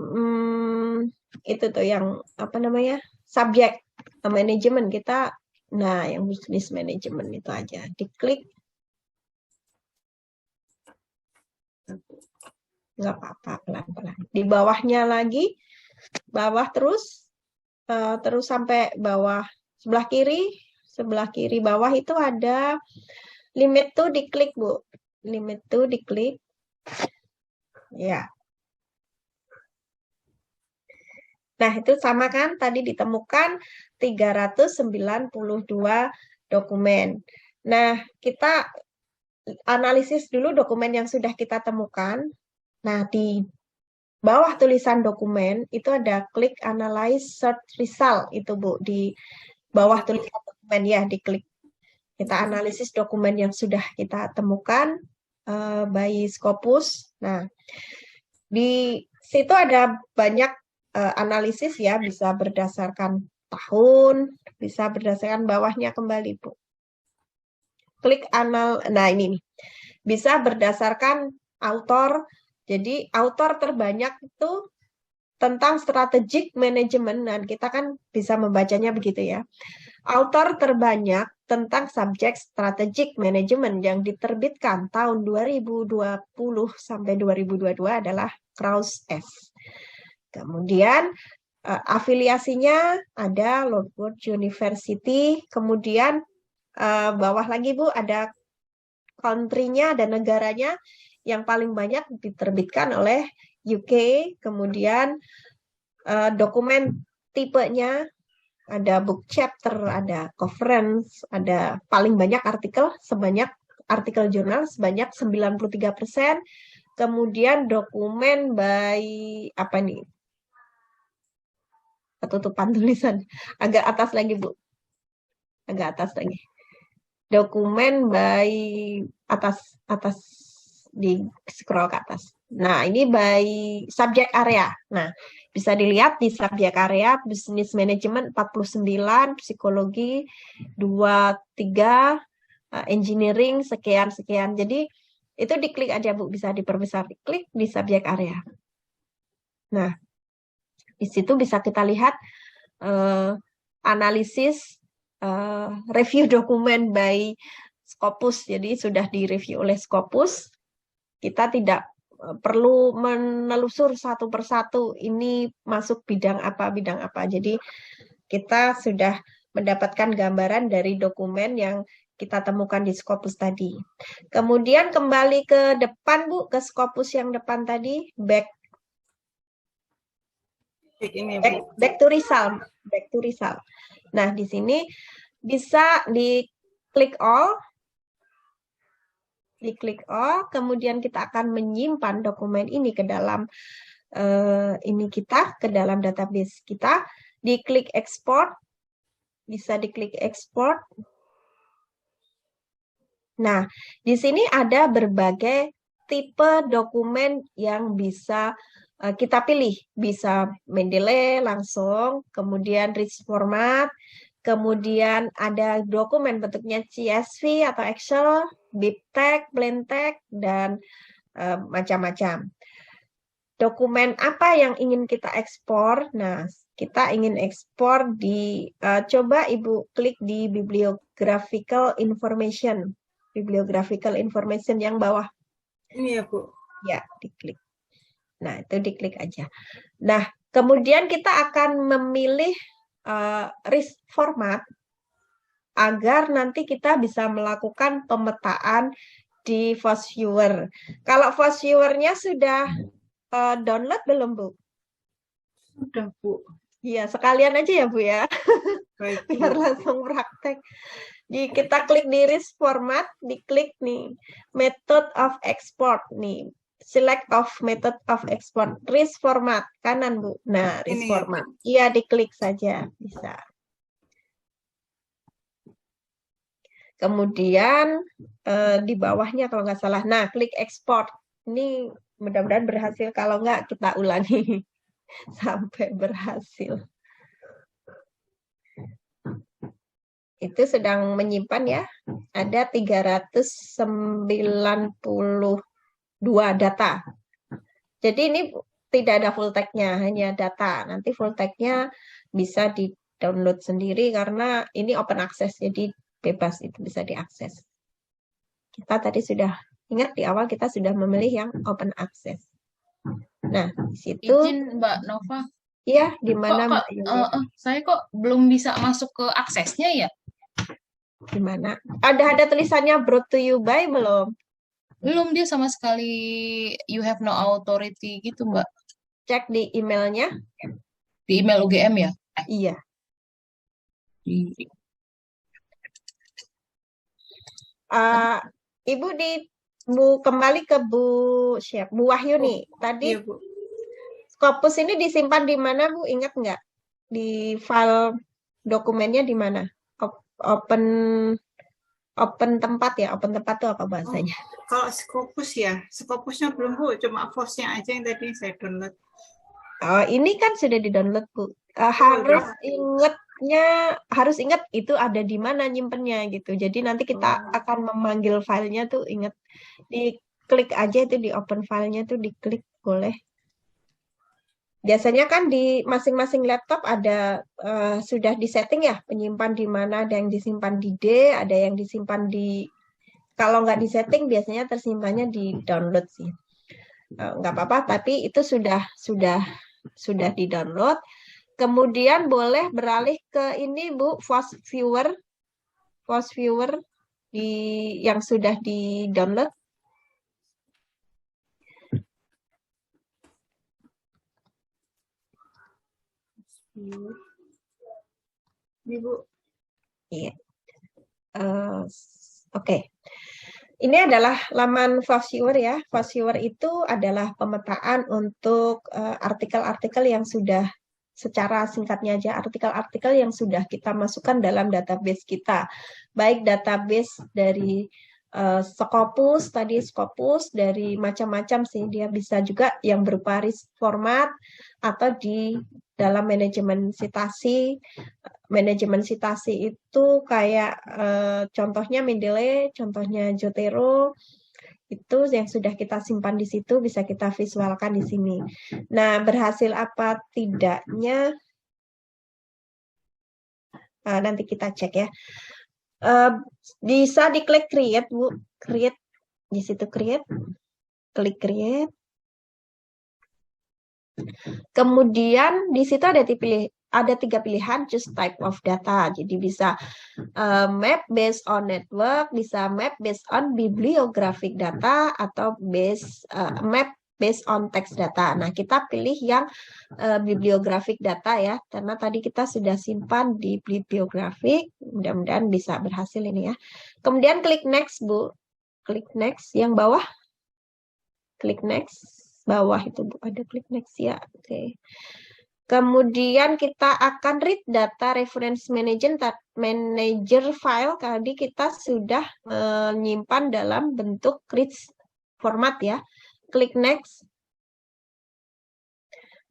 S1: itu tuh yang apa namanya? Subjek manajemen kita. Nah, yang bisnis manajemen itu aja. Diklik. Nggak apa-apa, pelan-pelan. Di bawahnya lagi, bawah terus sampai bawah sebelah kiri bawah itu ada limit tuh diklik, Bu. Limit tuh diklik. Ya. Nah, itu sama kan tadi ditemukan 392 dokumen. Nah, kita analisis dulu dokumen yang sudah kita temukan. Nah, di bawah tulisan dokumen itu ada klik analyze search result itu, Bu. Di bawah tulisan dokumen ya, diklik. Kita analisis dokumen yang sudah kita temukan by Scopus. Nah, di situ ada banyak analisis ya, bisa berdasarkan tahun, bisa berdasarkan bawahnya kembali, Bu. Klik nah ini nih. Bisa berdasarkan author. Jadi author terbanyak itu tentang strategic management, dan kita kan bisa membacanya begitu ya. Author terbanyak tentang subjek strategic management yang diterbitkan tahun 2020 sampai 2022 adalah Krauss S. Kemudian afiliasinya ada Lordwood University. Kemudian bawah lagi, Bu, ada country-nya dan negaranya yang paling banyak diterbitkan oleh UK. Kemudian dokumen tipenya ada book chapter, ada conference, ada paling banyak artikel jurnal sebanyak 93%. Kemudian dokumen by apa nih? Tutupan tulisan agak atas lagi, Bu. Agak atas lagi. Dokumen by atas di scroll ke atas. Nah, ini by subject area. Nah, bisa dilihat di subject area business management 49, psikologi 23, engineering sekian. Jadi itu diklik aja, Bu, bisa diperbesar, diklik di subject area. Nah, di situ bisa kita lihat analisis review dokumen by Scopus. Jadi sudah direview oleh Scopus. Kita tidak perlu menelusur satu persatu ini masuk bidang apa. Jadi kita sudah mendapatkan gambaran dari dokumen yang kita temukan di Scopus tadi. Kemudian kembali ke depan, Bu, ke Scopus yang depan tadi, back to result. Nah, di sini bisa diklik all, kemudian kita akan menyimpan dokumen ini ke dalam ke dalam database kita. Diklik export, bisa diklik export. Nah, di sini ada berbagai tipe dokumen yang bisa kita pilih. Bisa Mendeley langsung, kemudian rich format, kemudian ada dokumen bentuknya CSV atau Excel, BibTeX, BlendTeX, dan macam-macam. Dokumen apa yang ingin kita ekspor? Nah, kita ingin ekspor coba Ibu klik di bibliographical information. Bibliographical information yang bawah.
S3: Ini ya, Bu.
S1: Ya, diklik. Nah, itu diklik aja. Nah, Kemudian kita akan memilih RIS format agar nanti kita bisa melakukan pemetaan di Fast Viewer. Kalau Fast Viewer-nya sudah download belum, Bu?
S3: Sudah, Bu.
S1: Iya, sekalian aja ya, Bu ya.
S3: Baik,
S1: Biar
S3: Bu.
S1: langsung praktek. Jadi kita klik di RIS format, diklik nih method of export nih. Select of method of export. RIS format kanan, Bu. Nah, RIS
S3: Ini ya,
S1: format. Iya, diklik saja bisa. Kemudian di bawahnya kalau nggak salah. Nah, klik export. Ini mudah-mudahan berhasil. Kalau nggak, kita ulangi sampai berhasil. Itu sedang menyimpan ya. Ada 392 data. Jadi ini tidak ada full text-nya, hanya data. Nanti full text-nya bisa di-download sendiri karena ini open access, jadi bebas itu bisa diakses. Kita tadi sudah ingat di awal kita sudah memilih yang open access. Nah, di situ.
S4: Izin Mbak Nova.
S1: Iya, di mana Mbak Yuni?
S4: Saya kok belum bisa masuk ke aksesnya ya?
S1: Gimana? Ada tulisannya brought to you by belum?
S4: Belum, dia sama sekali you have no authority gitu, Mbak.
S1: Cek di emailnya.
S4: Di email UGM ya?
S1: Iya. Ibu kembali ke Bu Wahyu nih. Tadi
S3: Iya, Bu.
S1: Scopus ini disimpan di mana, Bu? Ingat nggak? Di file dokumennya di mana? Open tempat ya? Open tempat itu apa bahasanya?
S3: Kalau Scopus ya, Scopusnya belum, Bu. Cuma FOSS-nya aja yang tadi saya download.
S1: Oh, ini kan sudah di-download, Bu. Harus ingat itu ada di mana nyimpennya gitu. Jadi nanti kita akan memanggil filenya tuh ingat. Diklik aja itu di open filenya tuh diklik boleh. Biasanya kan di masing-masing laptop ada sudah disetting ya penyimpan di mana, ada yang disimpan di D, ada yang disimpan di, kalau nggak disetting biasanya tersimpannya di download sih. Nggak apa-apa, tapi itu sudah di-download. Kemudian boleh beralih ke ini Bu, Fast Viewer yang sudah di-download.
S3: Ini, Bu.
S1: Iya. Oke. Ini adalah laman Fast Viewer ya. Fast Viewer itu adalah pemetaan untuk artikel-artikel yang sudah, secara singkatnya aja, artikel-artikel yang sudah kita masukkan dalam database kita. Baik database dari Scopus, dari macam-macam sih. Dia bisa juga yang berupa RIS format atau di dalam manajemen citasi. Manajemen citasi itu kayak contohnya Mendeley, contohnya Zotero, itu yang sudah kita simpan di situ bisa kita visualkan di sini. Nah, berhasil apa tidaknya nanti kita cek ya. Bisa diklik create, Bu. Create di situ create. Klik create. Kemudian di situ ada 3 pilihan, choose type of data. Jadi bisa map based on network, bisa map based on bibliographic data, atau map based on text data. Nah, kita pilih yang bibliographic data ya, karena tadi kita sudah simpan di bibliographic. Mudah-mudahan bisa berhasil ini ya. Kemudian klik next, Bu. Klik next yang bawah. Klik next. Bawah itu Bu, ada klik next ya. Oke. Kemudian kita akan read data reference manager file. Tadi kita sudah menyimpan dalam bentuk RIS format ya. Klik next.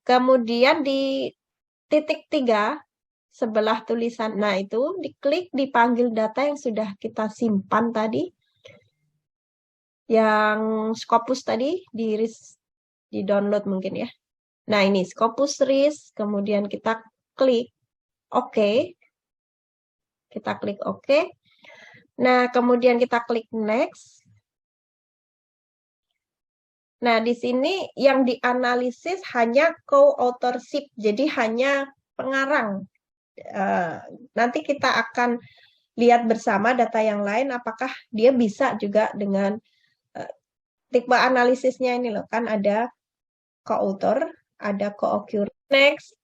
S1: Kemudian di titik 3 sebelah tulisan, nah itu diklik, dipanggil data yang sudah kita simpan tadi. Yang Scopus tadi di RIS, di download mungkin ya. Nah, ini Scopus RIS, kemudian kita klik OK. Kita klik OK. Nah, kemudian kita klik Next. Nah, di sini yang dianalisis hanya co-authorship, jadi hanya pengarang. Nanti kita akan lihat bersama data yang lain, apakah dia bisa juga dengan tipe analisisnya ini loh, kan ada co-author, ada co-occur. Next.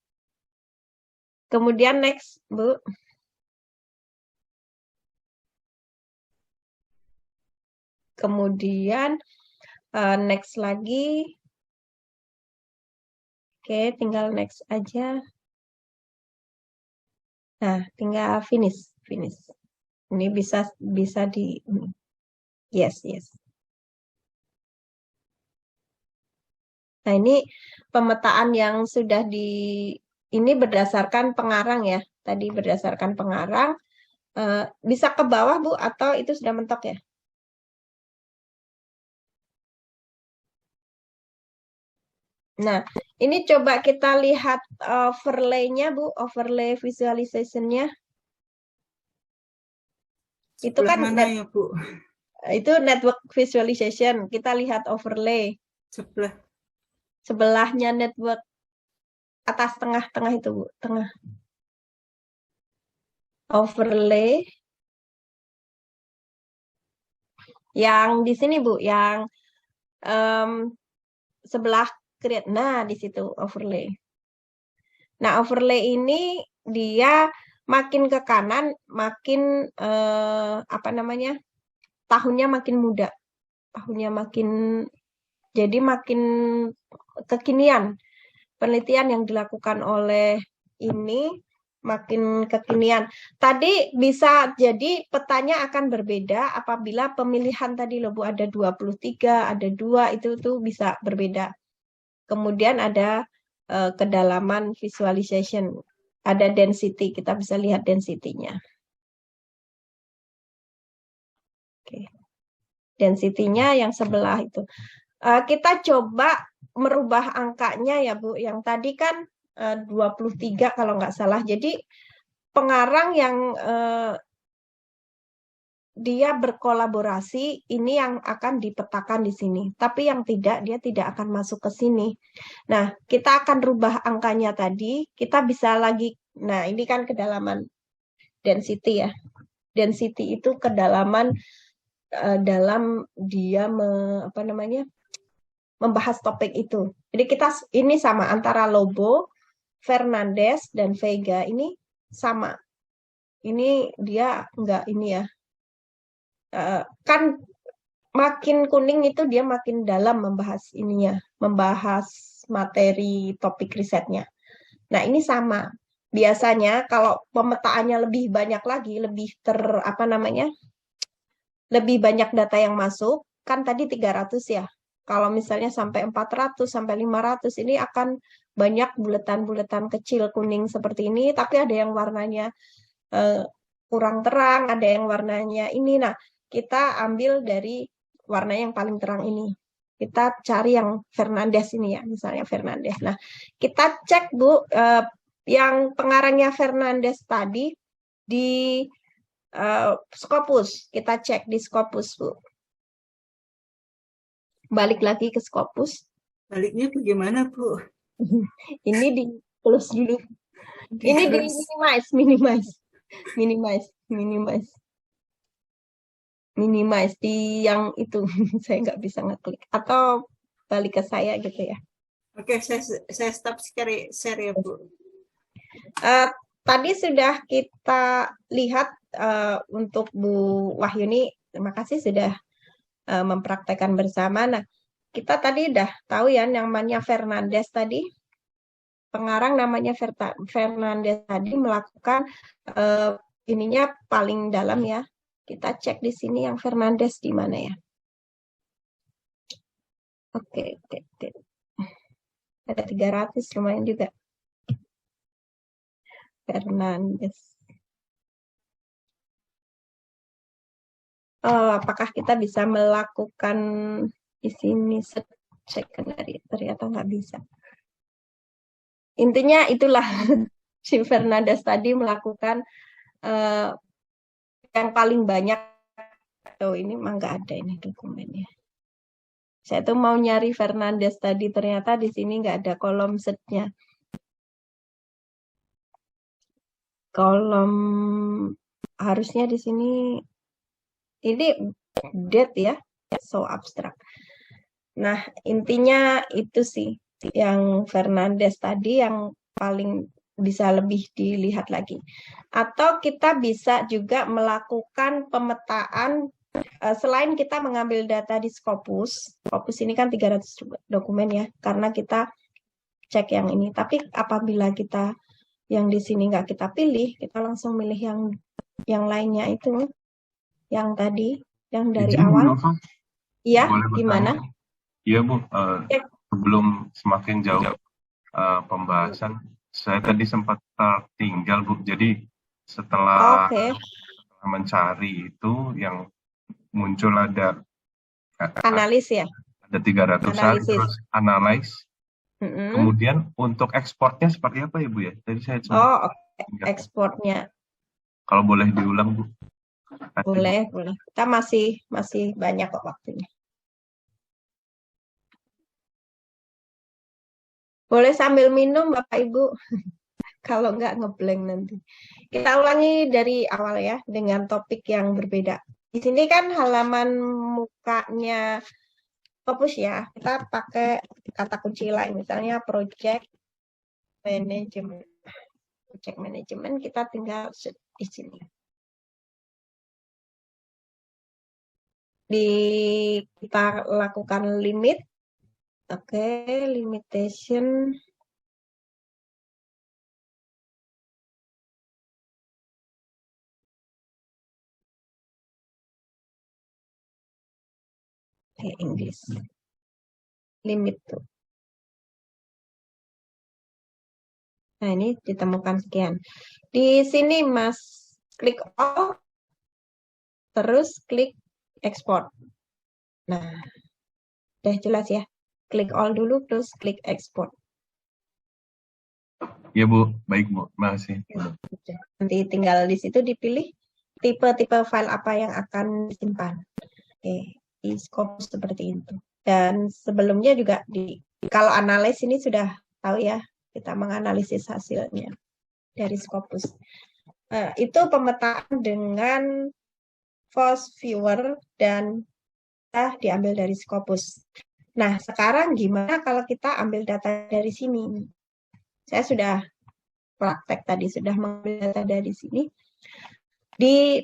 S1: Kemudian next, Bu. Kemudian next lagi. Oke, tinggal next aja. Nah, tinggal finish. Ini bisa di yes. Nah, ini pemetaan yang sudah ini berdasarkan pengarang ya. Tadi berdasarkan pengarang. Bisa ke bawah, Bu, atau itu sudah mentok ya? Nah, ini coba kita lihat overlay-nya, Bu, overlay visualization-nya. Itu kan
S3: mana ya, Bu?
S1: Itu network visualization. Kita lihat overlay. Sebelahnya network atas tengah itu, Bu, tengah. Overlay. Yang di sini, Bu, yang sebelah create. Nah, di situ overlay. Nah, overlay ini dia makin ke kanan, makin apa namanya? Tahunnya makin muda. Tahunnya makin jadi makin kekinian. Penelitian yang dilakukan oleh ini makin kekinian. Tadi bisa jadi petanya akan berbeda apabila pemilihan tadi loh Bu, ada 23, ada 2, itu tuh bisa berbeda. Kemudian ada kedalaman visualization, ada density, kita bisa lihat density-nya. Oke. Density-nya yang sebelah itu. Kita coba merubah angkanya ya Bu. Yang tadi kan 23 kalau nggak salah. Jadi pengarang yang dia berkolaborasi ini yang akan dipetakan di sini. Tapi yang tidak, dia tidak akan masuk ke sini. Nah, kita akan rubah angkanya tadi. Kita bisa lagi, nah ini kan kedalaman density ya. Density itu kedalaman dalam dia membahas topik itu. Jadi kita ini sama antara Lobo, Fernandez, dan Vega ini sama. Ini dia enggak ini ya. Kan makin kuning itu dia makin dalam membahas ininya, membahas materi topik risetnya. Nah, ini sama. Biasanya kalau pemetaannya lebih banyak lagi, lebih lebih banyak data yang masuk, kan tadi 300 ya. Kalau misalnya sampai 400, sampai 500, ini akan banyak buletan-buletan kecil kuning seperti ini, tapi ada yang warnanya kurang terang, ada yang warnanya ini. Nah, kita ambil dari warna yang paling terang ini. Kita cari yang Fernandez ini ya, misalnya Fernandez. Nah, kita cek Bu, yang pengarangnya Fernandez tadi di Scopus. Kita cek di Scopus, Bu. Balik lagi ke Scopus.
S3: Baliknya bagaimana, Bu?
S1: Ini di close dulu. Ini di minimize di yang itu. Saya nggak bisa ngeklik. Atau balik ke saya gitu ya.
S3: Oke, saya stop share ya, Bu.
S1: Tadi sudah kita lihat untuk Bu Wahyuni, terima kasih sudah mempraktekkan bersama. Nah, kita tadi udah tahu ya namanya Fernandez tadi. Pengarang namanya Fernandez tadi melakukan ininya paling dalam ya. Kita cek di sini yang Fernandez di mana ya. Oke. Ada 300 lumayan juga. Fernandez. Apakah kita bisa melakukan di sini secondary? Ternyata nggak bisa. Intinya itulah si Fernandez tadi melakukan yang paling banyak. Oh, ini mah nggak ada ini dokumennya. Saya tuh mau nyari Fernandes tadi, ternyata di sini nggak ada kolom setnya. Kolom harusnya di sini ini date ya, so abstrak. Nah, intinya itu sih yang Fernandes tadi yang paling bisa lebih dilihat lagi. Atau kita bisa juga melakukan pemetaan selain kita mengambil data di Scopus. Scopus ini kan 300 dokumen ya, karena kita cek yang ini. Tapi apabila kita yang di sini nggak kita pilih, kita langsung milih yang lainnya itu, yang tadi, yang dari
S5: Izin Bu
S1: awal.
S5: Nova,
S1: Iya,
S5: boleh
S1: gimana?
S5: bertanya? Iya Bu,
S1: Ya.
S5: sebelum semakin jauh pembahasan, saya tadi sempat tertinggal Bu. Jadi setelah
S1: Oke.
S5: mencari itu yang muncul ada
S1: Analis ya.
S5: ada 300-an,
S1: Analisis.
S5: terus analyze.
S1: Mm-mm.
S5: Kemudian untuk ekspornya seperti apa ya Bu ya? Tadi saya sempat
S1: Oh, oke.
S5: ingat.
S1: Ekspornya
S5: Kalau boleh diulang Bu.
S1: boleh. Kita masih banyak kok waktunya. Boleh sambil minum Bapak Ibu. Kalau nggak ngeblank nanti. Kita ulangi dari awal ya dengan topik yang berbeda. Di sini kan halaman mukanya Scopus ya. Kita pakai kata kunci lain, misalnya project management. Project management kita tinggal di sini. Kita lakukan limit. Oke, limitation. English. Limit tuh. Nah, ini ditemukan sekian. Di sini Mas klik all, terus klik export. Nah, udah jelas ya. Klik all dulu, terus klik export.
S5: Iya Bu, baik Bu, makasih.
S1: Nanti tinggal di situ dipilih tipe-tipe file apa yang akan disimpan. Oke, di Scopus seperti itu. Dan sebelumnya juga kalau analis ini sudah tahu ya, kita menganalisis hasilnya dari Scopus. Itu pemetaan dengan Force Viewer dan diambil dari Scopus. Nah, sekarang gimana kalau kita ambil data dari sini? Saya sudah praktek tadi, sudah mengambil data dari sini. Di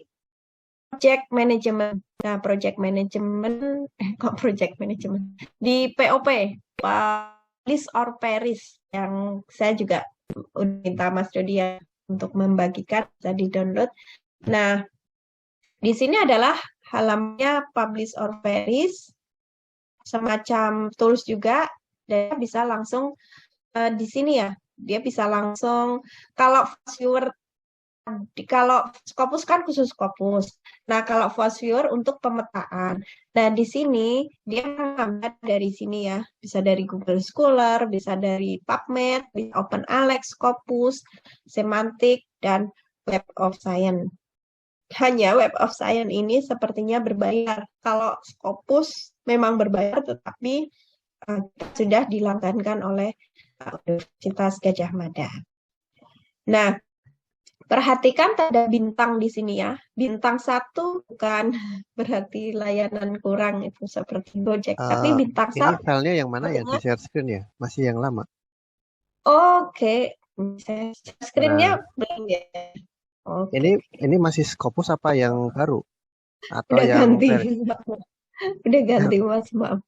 S1: project management. Nah, project management, kok project management? Di POP, Publish or Perish, yang saya juga minta Mas Dodi untuk membagikan, bisa di-download. Nah, di sini adalah halamannya Publish or Perish, semacam tools juga, dan bisa langsung di sini ya, dia bisa langsung, kalau viewer, kalau Scopus kan khusus Scopus. Nah, kalau Force Viewer untuk pemetaan. Nah, di sini dia mengambil dari sini ya, bisa dari Google Scholar, bisa dari PubMed, bisa OpenAlex, Scopus, Semantic, dan Web of Science. Hanya Web of Science ini sepertinya berbayar. Kalau Scopus memang berbayar, tetapi sudah dilanggankan oleh Universitas Gadjah Mada. Nah, perhatikan tanda bintang di sini ya. Bintang 1 bukan berarti layanan kurang itu seperti Gojek, tapi bintang 1.
S6: Ini filenya yang mana yang di share screen ya? Masih yang lama?
S1: Oke, share screen-nya belum ya. Oke.
S6: Ini masih Scopus apa yang baru? Atau
S1: Udah
S6: yang
S1: ganti. Udah ganti Mas, maaf.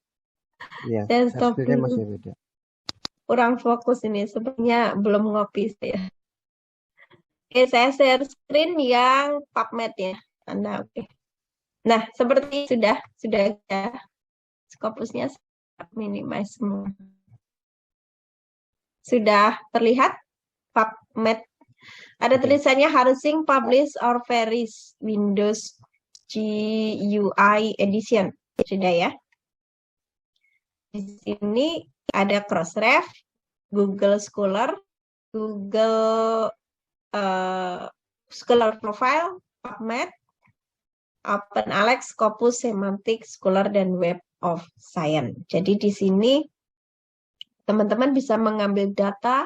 S6: Iya,
S1: Saya
S6: share
S1: stop
S6: screen-nya
S1: dulu.
S6: masih beda.
S1: Kurang fokus ini, sepertinya belum ngopi saya. Oke, saya share screen yang PubMed ya. Anda oke. Nah, seperti sudah ya. Scopusnya minimize semua. Sudah terlihat PubMed. Ada tulisannya Housing Publish or Perish Windows GUI Edition. Sudah ya. Di sini ada Crossref, Google Scholar, Google Scholar Profile, PubMed, OpenAlex, Scopus, Semantic, Scholar, dan Web of Science. Jadi di sini teman-teman bisa mengambil data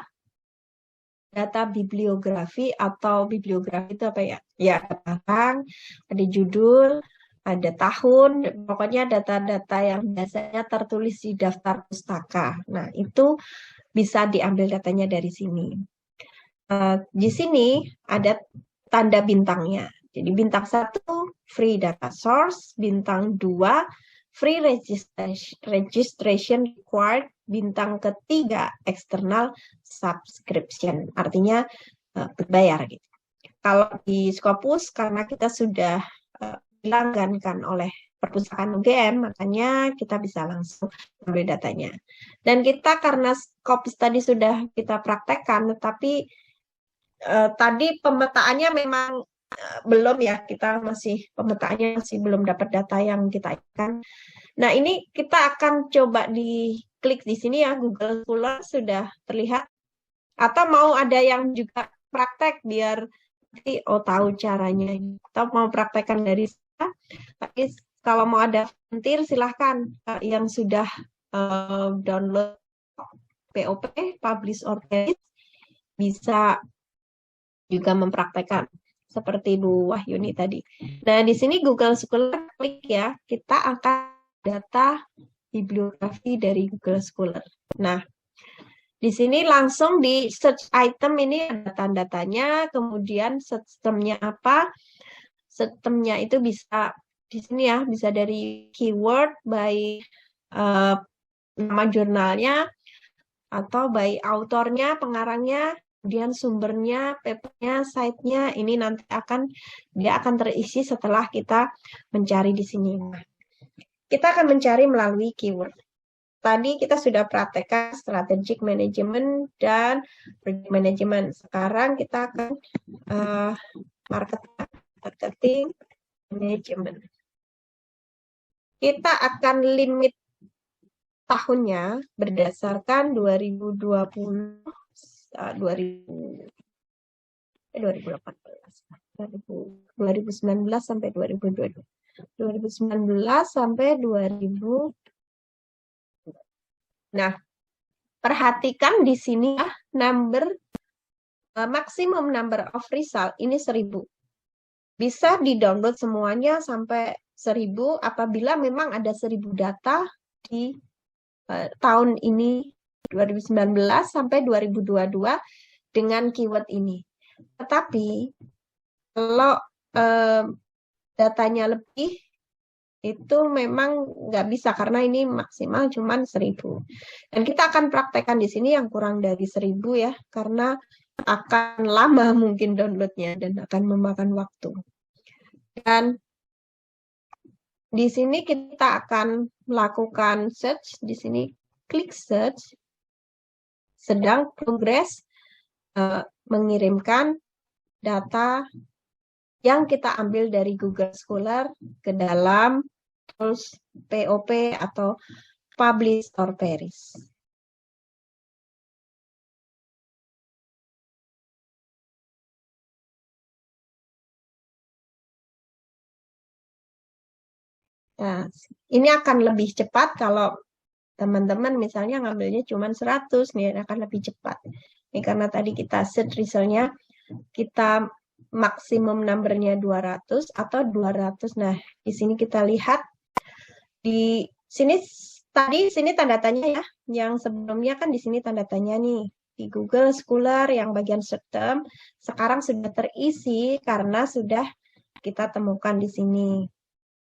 S1: bibliografi, atau bibliografi itu apa ya? Ya, ada orang, ada judul, ada tahun, pokoknya data-data yang biasanya tertulis di daftar pustaka. Nah, itu bisa diambil datanya dari sini. Di sini ada tanda bintangnya. Jadi bintang 1 free data source, bintang 2 free registration required, bintang ketiga external subscription, artinya berbayar gitu. Kalau di Scopus karena kita sudah dilanggankan oleh perpustakaan UGM, makanya kita bisa langsung ambil datanya. Dan kita karena Scopus tadi sudah kita praktekkan, tetapi tadi pemetaannya memang belum ya, kita pemetaannya masih belum dapat data yang kita inginkan. Nah, ini kita akan coba diklik di sini ya, Google Scholar sudah terlihat. Atau mau ada yang juga praktek biar nanti tahu caranya. Atau mau praktekkan dari sana. Tapi kalau mau ada volunteer silahkan yang sudah download POP, Publish or Perish, bisa juga mempraktekkan seperti Bu Wahyuni tadi. Nah, di sini Google Scholar, klik ya, kita akan data bibliografi dari Google Scholar. Nah, di sini langsung di search item ini ada tanda-tanya, kemudian sistemnya apa? Sistemnya itu bisa di sini ya, bisa dari keyword, by nama jurnalnya, atau by autornya, pengarangnya, kemudian sumbernya, papernya, site-nya, ini nanti dia akan terisi setelah kita mencari di sini. Kita akan mencari melalui keyword. Tadi kita sudah praktekkan strategic management dan project management. Sekarang kita akan marketing management. Kita akan limit tahunnya berdasarkan 2020, 2019 sampai 2022. 2019 sampai 2000. Nah, perhatikan di sini ya, maximum number of result ini 1000. Bisa di-download semuanya sampai 1000 apabila memang ada 1000 data di tahun ini 2019 sampai 2022 dengan keyword ini. Tetapi kalau datanya lebih itu memang nggak bisa karena ini maksimal cuma 1000. Dan kita akan praktekkan di sini yang kurang dari 1000 ya, karena akan lama mungkin downloadnya dan akan memakan waktu. Dan di sini kita akan melakukan search, di sini klik search, sedang progres mengirimkan data yang kita ambil dari Google Scholar ke dalam tools POP atau Publish or Perish. Nah, ini akan lebih cepat kalau teman-teman misalnya ngambilnya cuma 100, nih akan lebih cepat. Ini karena tadi kita search resultnya, kita maksimum numbernya 200 atau 200. Nah, di sini kita lihat di sini tadi sini tanda tanya ya. Yang sebelumnya kan di sini tanda tanya nih. Di Google Scholar yang bagian search term sekarang sudah terisi karena sudah kita temukan di sini.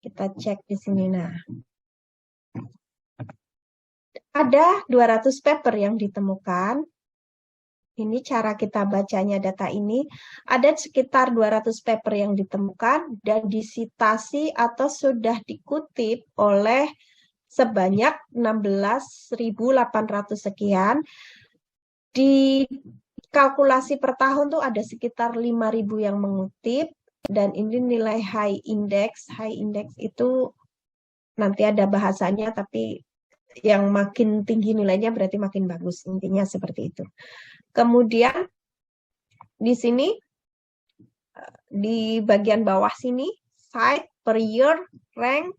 S1: Kita cek di sini. Nah, ada 200 paper yang ditemukan. Ini cara kita bacanya data ini. Ada sekitar 200 paper yang ditemukan dan disitasi atau sudah dikutip oleh sebanyak 16.800 sekian. Di kalkulasi per tahun tuh ada sekitar 5.000 yang mengutip. Dan ini nilai high index. High index itu nanti ada bahasanya, tapi yang makin tinggi nilainya berarti makin bagus. Intinya seperti itu. Kemudian di sini, di bagian bawah sini, site per year, rank,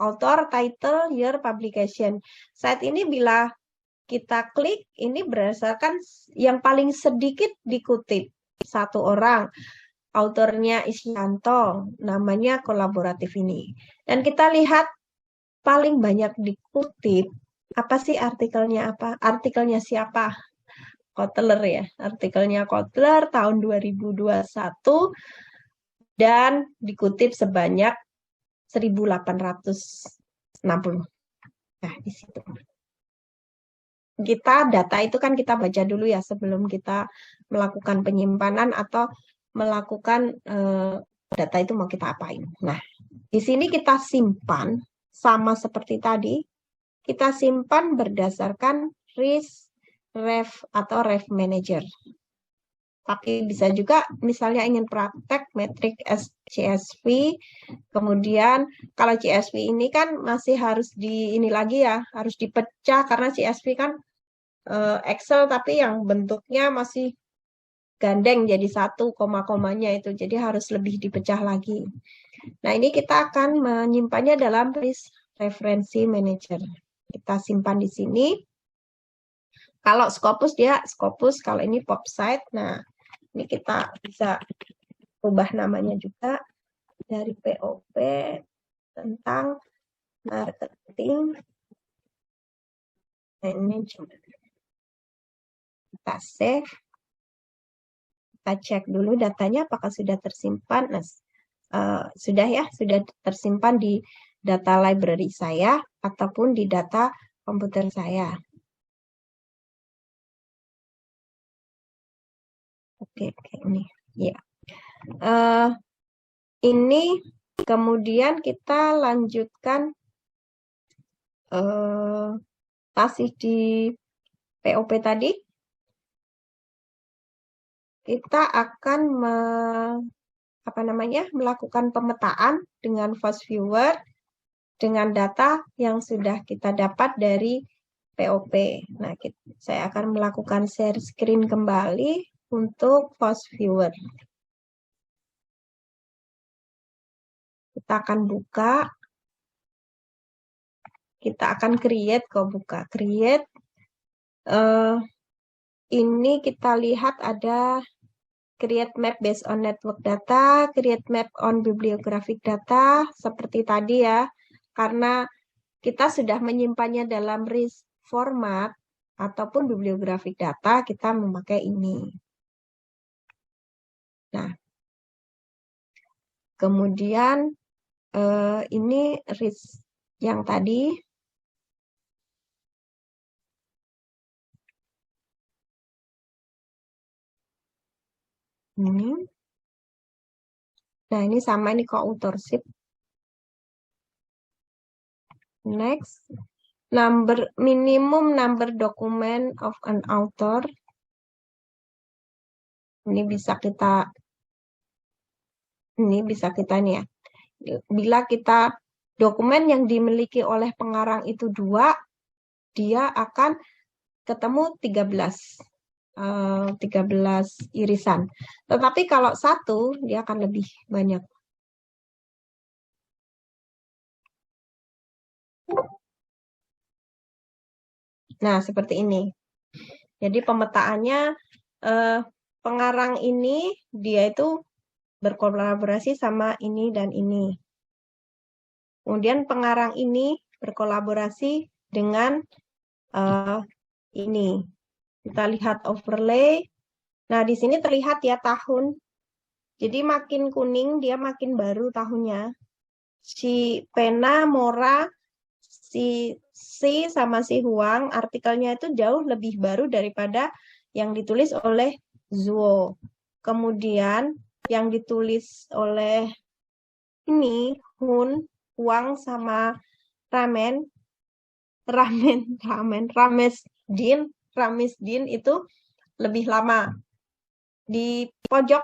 S1: author, title, year, publication. Saat ini bila kita klik, ini berdasarkan yang paling sedikit dikutip. Satu orang, autornya Isyanto, namanya kolaboratif ini. Dan kita lihat paling banyak dikutip, apa sih artikelnya apa? Artikelnya siapa? Kotler ya, artikelnya Kotler tahun 2021 dan dikutip sebanyak 1860. Nah, di situ. Data itu kan kita baca dulu ya sebelum kita melakukan penyimpanan atau melakukan data itu mau kita apain. Nah, di sini kita simpan sama seperti tadi, kita simpan berdasarkan risk, ref, atau ref manager. Tapi bisa juga misalnya ingin praktek metrik CSV, kemudian kalau CSV ini kan masih harus ini lagi ya, harus dipecah karena CSV kan Excel tapi yang bentuknya masih gandeng jadi satu koma-komanya itu, jadi harus lebih dipecah lagi. Nah, ini kita akan menyimpannya dalam risk referensi manager. Kita simpan di sini. Kalau Scopus dia Scopus, kalau ini PopSite. Nah, ini kita bisa ubah namanya juga dari POP tentang marketing management. Kita save. Kita cek dulu datanya apakah sudah tersimpan. Nah, sudah ya, sudah tersimpan di data library saya ataupun di data komputer saya. Oke, ini ya. Ini kemudian kita lanjutkan masih di POP tadi. Kita akan melakukan pemetaan dengan Fast Viewer dengan data yang sudah kita dapat dari POP. Nah, saya akan melakukan share screen kembali untuk Fast Viewer. Kita akan buka. Kita akan create, create. Ini kita lihat ada create map based on network data, create map on bibliographic data, seperti tadi ya. Karena kita sudah menyimpannya dalam RIS format ataupun bibliographic data, kita memakai ini. Nah, kemudian ini RIS yang tadi. Ini. Nah, ini sama ini co-authorship. Next. Minimum number document of an author. Ini bisa kita nih ya. Bila kita dokumen yang dimiliki oleh pengarang itu 2, dia akan ketemu 13 irisan. Tetapi kalau 1, dia akan lebih banyak. Nah, seperti ini. Jadi pemetaannya pengarang ini dia itu berkolaborasi sama ini dan ini. Kemudian pengarang ini berkolaborasi dengan ini. Kita lihat overlay. Nah, di sini terlihat ya tahun. Jadi makin kuning, dia makin baru tahunnya. Si Pena, Mora, si sama si Huang, artikelnya itu jauh lebih baru daripada yang ditulis oleh Zuo. Kemudian yang ditulis oleh ini, Huang sama Ramesdin itu lebih lama. Di pojok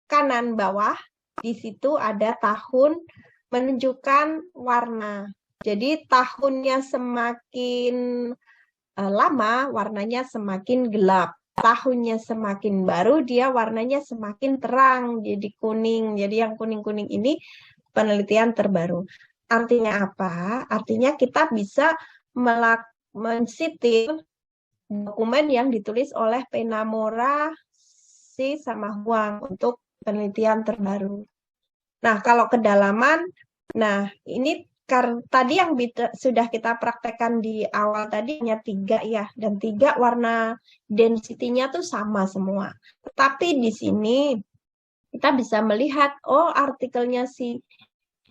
S1: kanan bawah, di situ ada tahun menunjukkan warna. Jadi tahunnya semakin lama, warnanya semakin gelap. Tahunnya semakin baru, dia warnanya semakin terang, jadi kuning. Jadi yang kuning-kuning ini penelitian terbaru. Artinya apa? Artinya kita bisa mensitir dokumen yang ditulis oleh Penamora, Si, sama Huang untuk penelitian terbaru. Nah, kalau kedalaman, nah ini tadi yang sudah kita praktekkan di awal tadi hanya 3 ya, dan 3 warna density-nya tuh sama semua. Tetapi di sini kita bisa melihat, oh artikelnya si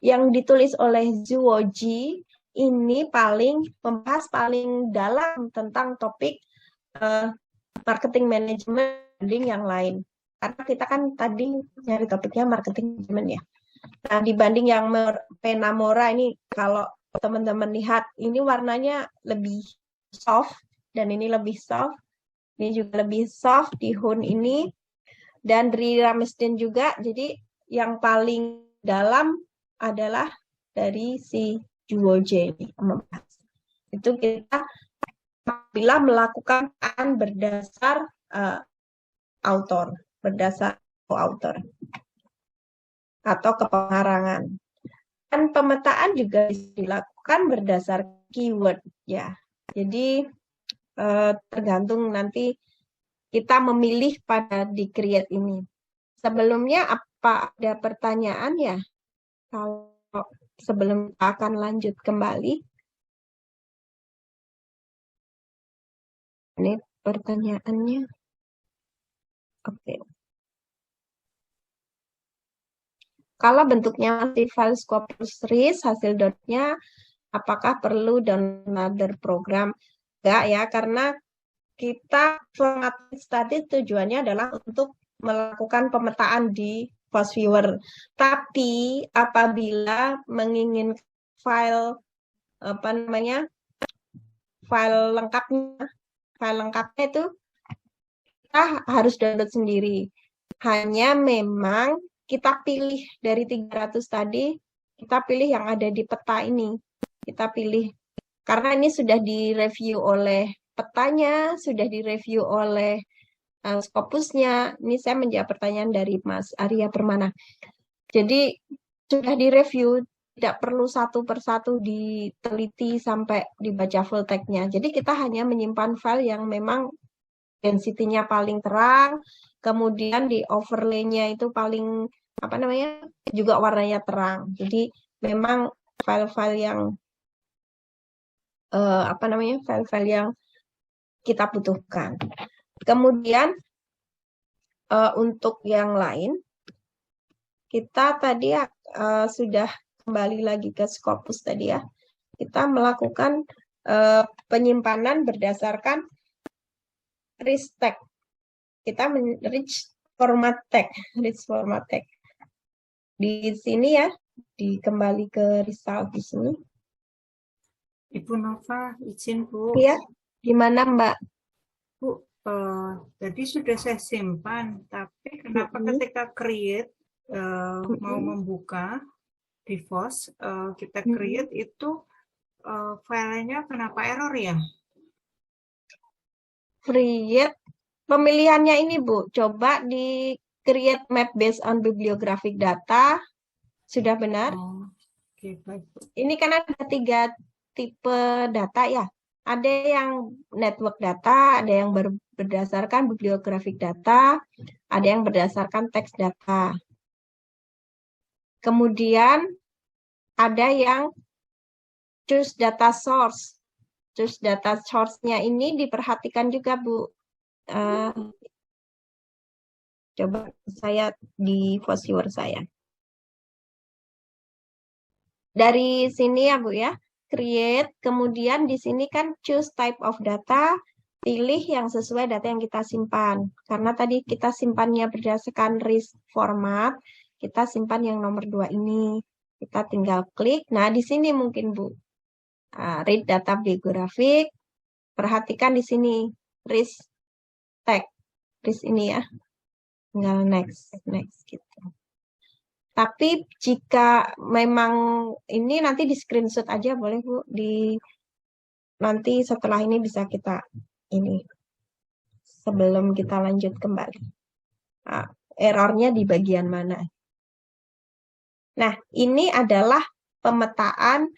S1: yang ditulis oleh Zuoji ini membahas paling dalam tentang topik marketing management dibanding yang lain. Karena kita kan tadi nyari topiknya marketing management ya. Nah, dibanding yang Penamora ini, kalau teman-teman lihat, ini warnanya lebih soft, dan ini lebih soft. Ini juga lebih soft di Hun ini. Dan di Ramesden juga, jadi yang paling dalam adalah dari si Zuoji ini. Itu kita apabila melakukan berdasar berdasar author atau kepengarangan. Dan pemetaan juga bisa dilakukan berdasar keyword ya. Jadi tergantung nanti kita memilih pada di create ini. Sebelumnya apa ada pertanyaan ya? Kalau sebelum akan lanjut kembali. Ini pertanyaannya. Oke. Kalau bentuknya masih file Scopus RIS, hasil dotnya, apakah perlu download another program? Enggak ya, karena kita format tadi tujuannya adalah untuk melakukan pemetaan di FastViewer. Tapi apabila menginginkan file file lengkapnya itu kita harus download sendiri. Hanya memang kita pilih dari 300 tadi, kita pilih yang ada di peta ini. Kita pilih, karena ini sudah direview oleh petanya, sudah direview oleh Scopusnya. Ini saya menjawab pertanyaan dari Mas Arya Permana. Jadi sudah direview, tidak perlu satu persatu diteliti sampai dibaca full text-nya. Jadi kita hanya menyimpan file yang memang density-nya paling terang, kemudian di overlay-nya itu paling juga warnanya terang. Jadi memang file-file yang file-file yang kita butuhkan. Kemudian untuk yang lain, kita tadi sudah kembali lagi ke Scopus tadi ya. Kita melakukan penyimpanan berdasarkan rich tag. Kita rich format tag. Di sini ya, kembali ke result di sini.
S3: Ibu Nova, izin Bu.
S1: Iya, gimana Mbak?
S3: Bu, tadi sudah saya simpan, tapi kenapa ketika create mau membuka di FOSS, kita create itu filenya kenapa error ya?
S1: Create, pemilihannya ini Bu, coba di create map based on bibliographic data, sudah benar?
S3: Oke, baik Bu.
S1: Ini kan ada 3 tipe data ya. Ada yang network data, ada yang berdasarkan bibliographic data, ada yang berdasarkan text data. Kemudian ada yang choose data source. Choose data source-nya ini diperhatikan juga Bu. Coba saya di FastViewer saya. Dari sini ya Bu ya. Create, kemudian di sini kan choose type of data, pilih yang sesuai data yang kita simpan. Karena tadi kita simpannya berdasarkan RIS format, kita simpan yang nomor 2 ini. Kita tinggal klik. Nah, di sini mungkin Bu. Read data bibliographic, perhatikan di sini RIS tag. RIS ini ya. Tinggal next gitu. Tapi jika memang ini nanti di screenshot aja boleh Bu, nanti setelah ini bisa kita sebelum kita lanjut kembali. Errornya di bagian mana? Nah, ini adalah pemetaan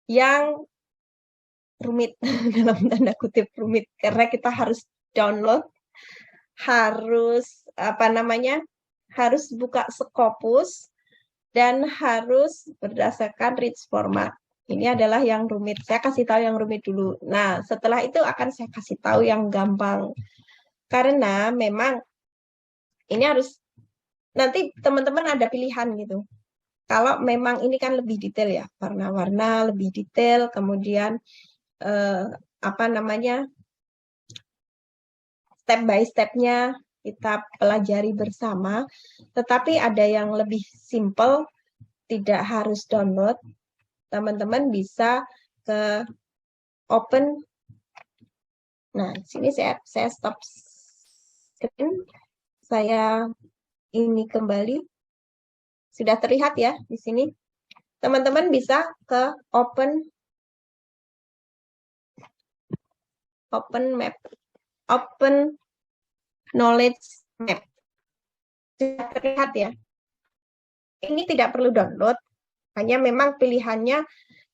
S1: yang rumit, dalam tanda kutip rumit, karena kita harus download, harus harus buka Scopus, dan harus berdasarkan rich format. Ini adalah yang rumit. Saya kasih tahu yang rumit dulu. Nah, setelah itu akan saya kasih tahu yang gampang. Karena memang ini harus, nanti teman-teman ada pilihan gitu. Kalau memang ini kan lebih detail ya, warna-warna lebih detail, kemudian step by step-nya kita pelajari bersama. Tetapi ada yang lebih simple, tidak harus download. Teman-teman bisa ke open. Nah, sini saya stop screen. Saya ini kembali. Sudah terlihat ya di sini. Teman-teman bisa ke open map, open knowledge map. Sudah terlihat ya. Ini tidak perlu download. Hanya memang pilihannya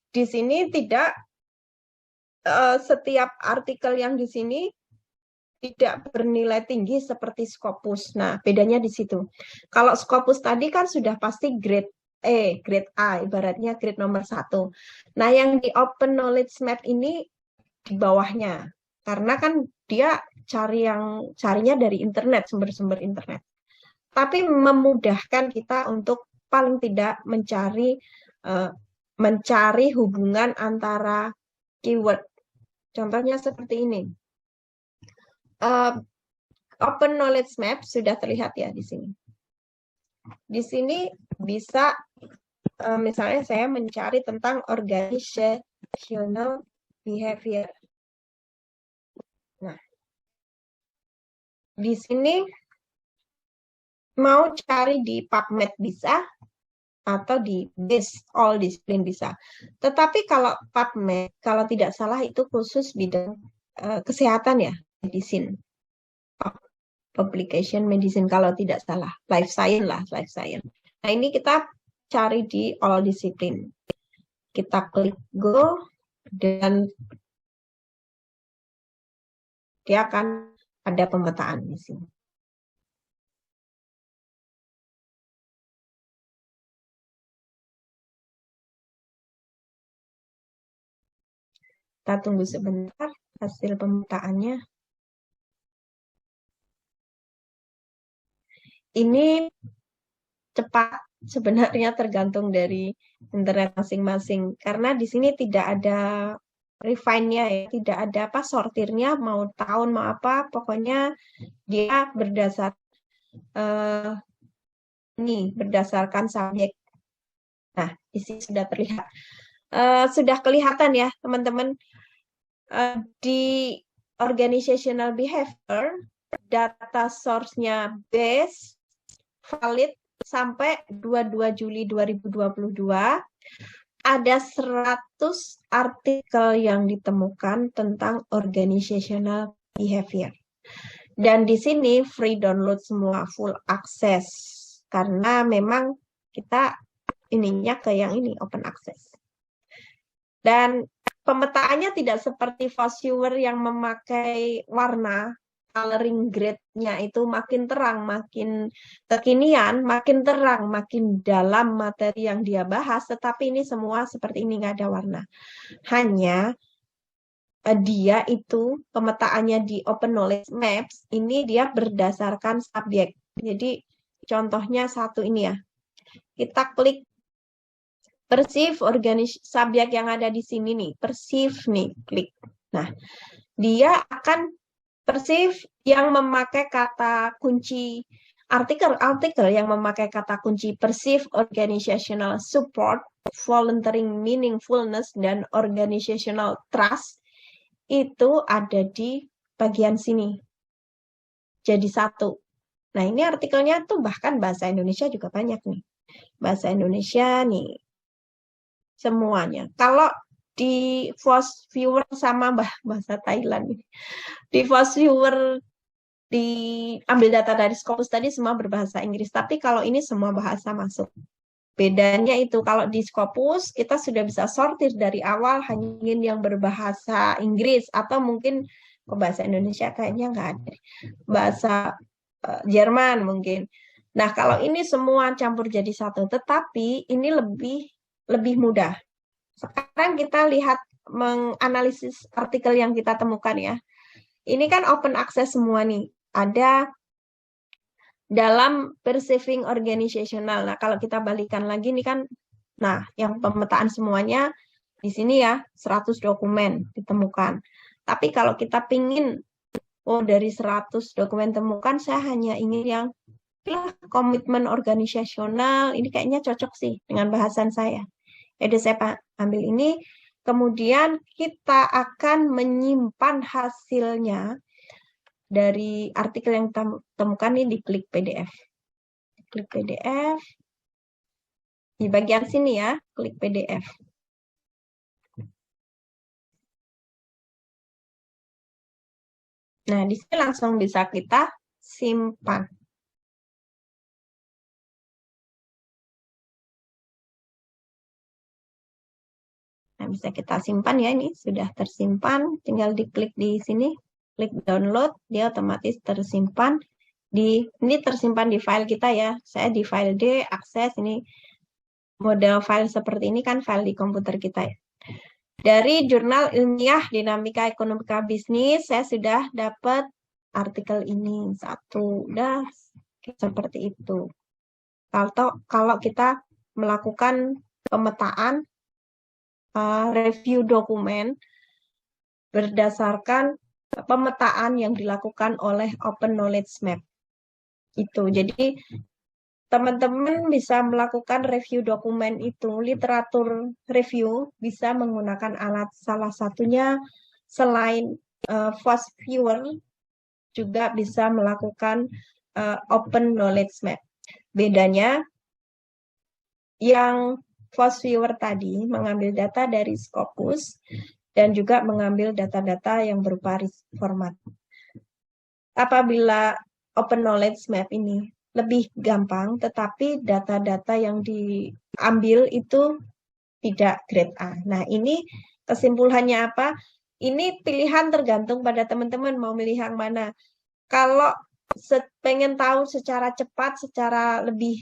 S1: di sini tidak setiap artikel yang di sini tidak bernilai tinggi seperti Scopus. Nah, bedanya di situ. Kalau Scopus tadi kan sudah pasti grade grade A, ibaratnya grade nomor 1. Nah, yang di Open Knowledge Map ini di bawahnya. Karena kan dia carinya dari internet, sumber-sumber internet. Tapi memudahkan kita untuk paling tidak mencari hubungan antara keyword. Contohnya seperti ini. Open Knowledge Map sudah terlihat ya di sini. Di sini bisa, misalnya saya mencari tentang organizational behavior. Nah, di sini mau cari di PubMed bisa, atau di based all discipline bisa. Tetapi kalau PubMed, kalau tidak salah itu khusus bidang kesehatan ya, medicine. Publication medicine kalau tidak salah. Life science lah, life science. Nah, ini kita cari di all discipline. Kita klik go, dan dia akan ada pemetaan di sini. Kita tunggu sebentar hasil pemetaannya. Ini cepat, sebenarnya tergantung dari internet masing-masing. Karena di sini tidak ada refine-nya ya, tidak ada sortirnya, mau tahun, mau apa, pokoknya dia berdasarkan subjek. Nah, di sini sudah terlihat. Sudah kelihatan ya, teman-teman. Di organizational behavior, data source-nya base, valid sampai 22 Juli 2022, ada 100 artikel yang ditemukan tentang organizational behavior. Dan di sini free download semua, full access. Karena memang kita ininya ke yang ini, open access. Dan pemetaannya tidak seperti Fosviewer yang memakai warna. Coloring grade-nya itu makin terang, makin kekinian, makin terang, makin dalam materi yang dia bahas, tetapi ini semua seperti ini, nggak ada warna. Hanya dia itu pemetaannya di Open Knowledge Maps, ini dia berdasarkan subjek. Jadi contohnya satu ini ya, kita klik perceive subjek yang ada di sini nih, perceive nih, klik. Nah, dia akan perceive yang memakai kata kunci, artikel yang memakai kata kunci perceive, organizational support, volunteering meaningfulness, dan organizational trust, itu ada di bagian sini. Jadi satu. Nah, ini artikelnya tuh bahkan bahasa Indonesia juga banyak nih. Bahasa Indonesia nih. Semuanya. Kalau di Fosviewer sama bahasa Thailand. Di Fosviewer diambil data dari Scopus tadi semua berbahasa Inggris. Tapi kalau ini semua bahasa masuk. Bedanya itu kalau di Scopus kita sudah bisa sortir dari awal hanya ingin yang berbahasa Inggris atau mungkin ke bahasa Indonesia kayaknya nggak ada. Bahasa Jerman mungkin. Nah, kalau ini semua campur jadi satu, tetapi ini lebih mudah. Sekarang kita lihat menganalisis artikel yang kita temukan ya. Ini kan open access semua nih. Ada dalam perceiving organizational. Nah, kalau kita balikan lagi nih kan, nah, yang pemetaan semuanya di sini ya, 100 dokumen ditemukan. Tapi kalau kita pingin, dari 100 dokumen temukan, saya hanya ingin yang komitmen organisasional, ini kayaknya cocok sih dengan bahasan saya. Jadi saya ambil ini, kemudian kita akan menyimpan hasilnya dari artikel yang temukan ini di klik PDF. Klik PDF. Di bagian sini ya, klik PDF. Nah, di sini langsung bisa kita simpan. Nah, bisa kita simpan ya, ini sudah tersimpan. Tinggal diklik di sini. Klik download, dia otomatis tersimpan ini tersimpan di file kita ya. Saya di file D, akses ini model file seperti ini kan file di komputer kita ya. Dari jurnal ilmiah dinamika ekonomika bisnis, saya sudah dapat artikel ini satu, udah seperti itu. Kalau kita melakukan pemetaan review dokumen berdasarkan pemetaan yang dilakukan oleh Open Knowledge Map. Itu. Jadi teman-teman bisa melakukan review dokumen itu, literatur review bisa menggunakan alat salah satunya selain Fast Viewer juga bisa melakukan Open Knowledge Map. Bedanya yang Fast Viewer tadi mengambil data dari Scopus dan juga mengambil data-data yang berupa format. Apabila Open Knowledge Map ini lebih gampang, tetapi data-data yang diambil itu tidak grade A. Nah, ini kesimpulannya apa? Ini pilihan tergantung pada teman-teman mau milih yang mana. Kalau pengen tahu secara cepat, secara lebih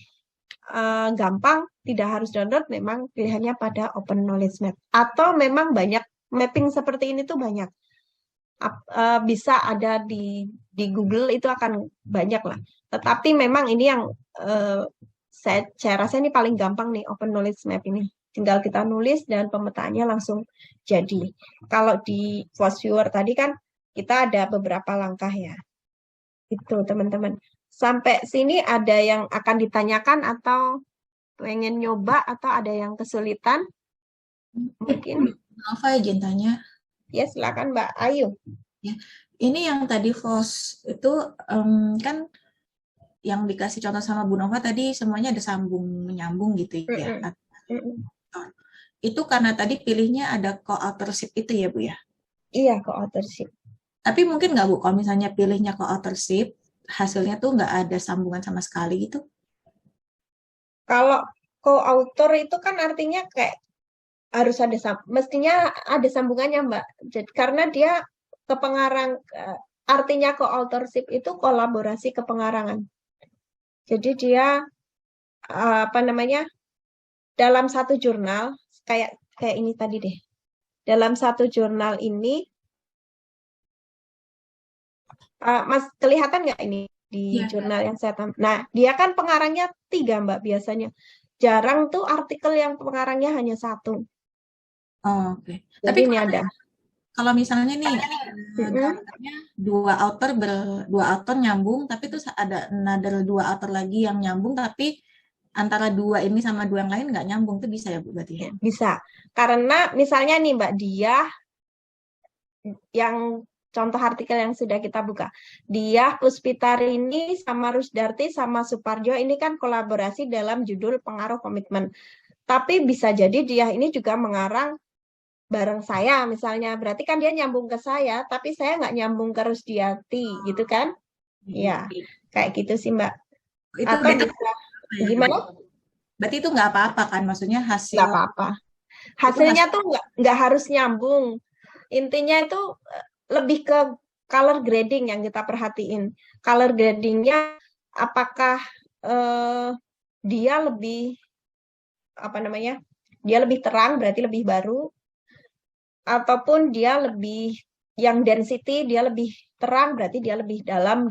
S1: gampang, tidak harus download, memang pilihannya pada Open Knowledge Map. Atau memang banyak mapping seperti ini tuh banyak. Bisa ada di Google, itu akan banyak lah. Tetapi memang ini yang saya rasa ini paling gampang nih, Open Knowledge Map ini. Tinggal kita nulis dan pemetaannya langsung jadi. Kalau di Fast Viewer tadi kan kita ada beberapa langkah ya. Itu teman-teman. Sampai sini ada yang akan ditanyakan atau pengen nyoba atau ada yang kesulitan? Mungkin.
S7: Apa izin tanya?
S1: Ya, silakan Mbak Ayu.
S7: Ya, ini yang tadi FOS itu kan yang dikasih contoh sama Bu Nova tadi semuanya ada menyambung gitu ya. Itu karena tadi pilihnya ada co-authorship itu ya Bu ya?
S1: Iya, co-authorship.
S7: Tapi mungkin nggak Bu, kalau misalnya pilihnya co-authorship, hasilnya tuh nggak ada sambungan sama sekali gitu?
S1: Kalau co-author itu kan artinya kayak harus mestinya ada sambungannya Mbak. Jadi, karena dia artinya co-authorship itu kolaborasi kepengarangan. Jadi dia dalam satu jurnal kayak ini tadi deh. Dalam satu jurnal ini Mas kelihatan nggak ini di jurnal yang saya tampilkan? Nah, dia kan pengarangnya 3 Mbak biasanya. Jarang tuh artikel yang pengarangnya hanya 1.
S7: Oh, oke.
S1: Tapi ini ada.
S7: Kalau misalnya nih dua author nyambung, tapi terus ada another 2 author lagi yang nyambung, tapi antara 2 ini sama 2 yang lain nggak nyambung, itu bisa ya Bu berarti? Ya?
S1: Bisa. Karena misalnya nih Mbak Diah, yang contoh artikel yang sudah kita buka, Diah Puspitarini sama Rusdarti sama Suparjo ini kan kolaborasi dalam judul Pengaruh Komitmen. Tapi bisa jadi Diah ini juga mengarang bareng saya misalnya, berarti kan dia nyambung ke saya, tapi saya nggak nyambung ke Rusdiati, gitu kan? Iya, kayak gitu sih Mbak.
S7: Itu
S1: atau bisa gimana?
S7: Berarti itu nggak apa-apa kan? Maksudnya hasil
S1: Nggak apa-apa.
S7: itu
S1: Hasilnya tuh nggak harus nyambung. Intinya itu lebih ke color grading yang kita perhatiin. Color gradingnya apakah dia lebih apa namanya? Dia lebih terang berarti lebih baru, ataupun dia lebih yang density dia lebih terang berarti dia lebih dalam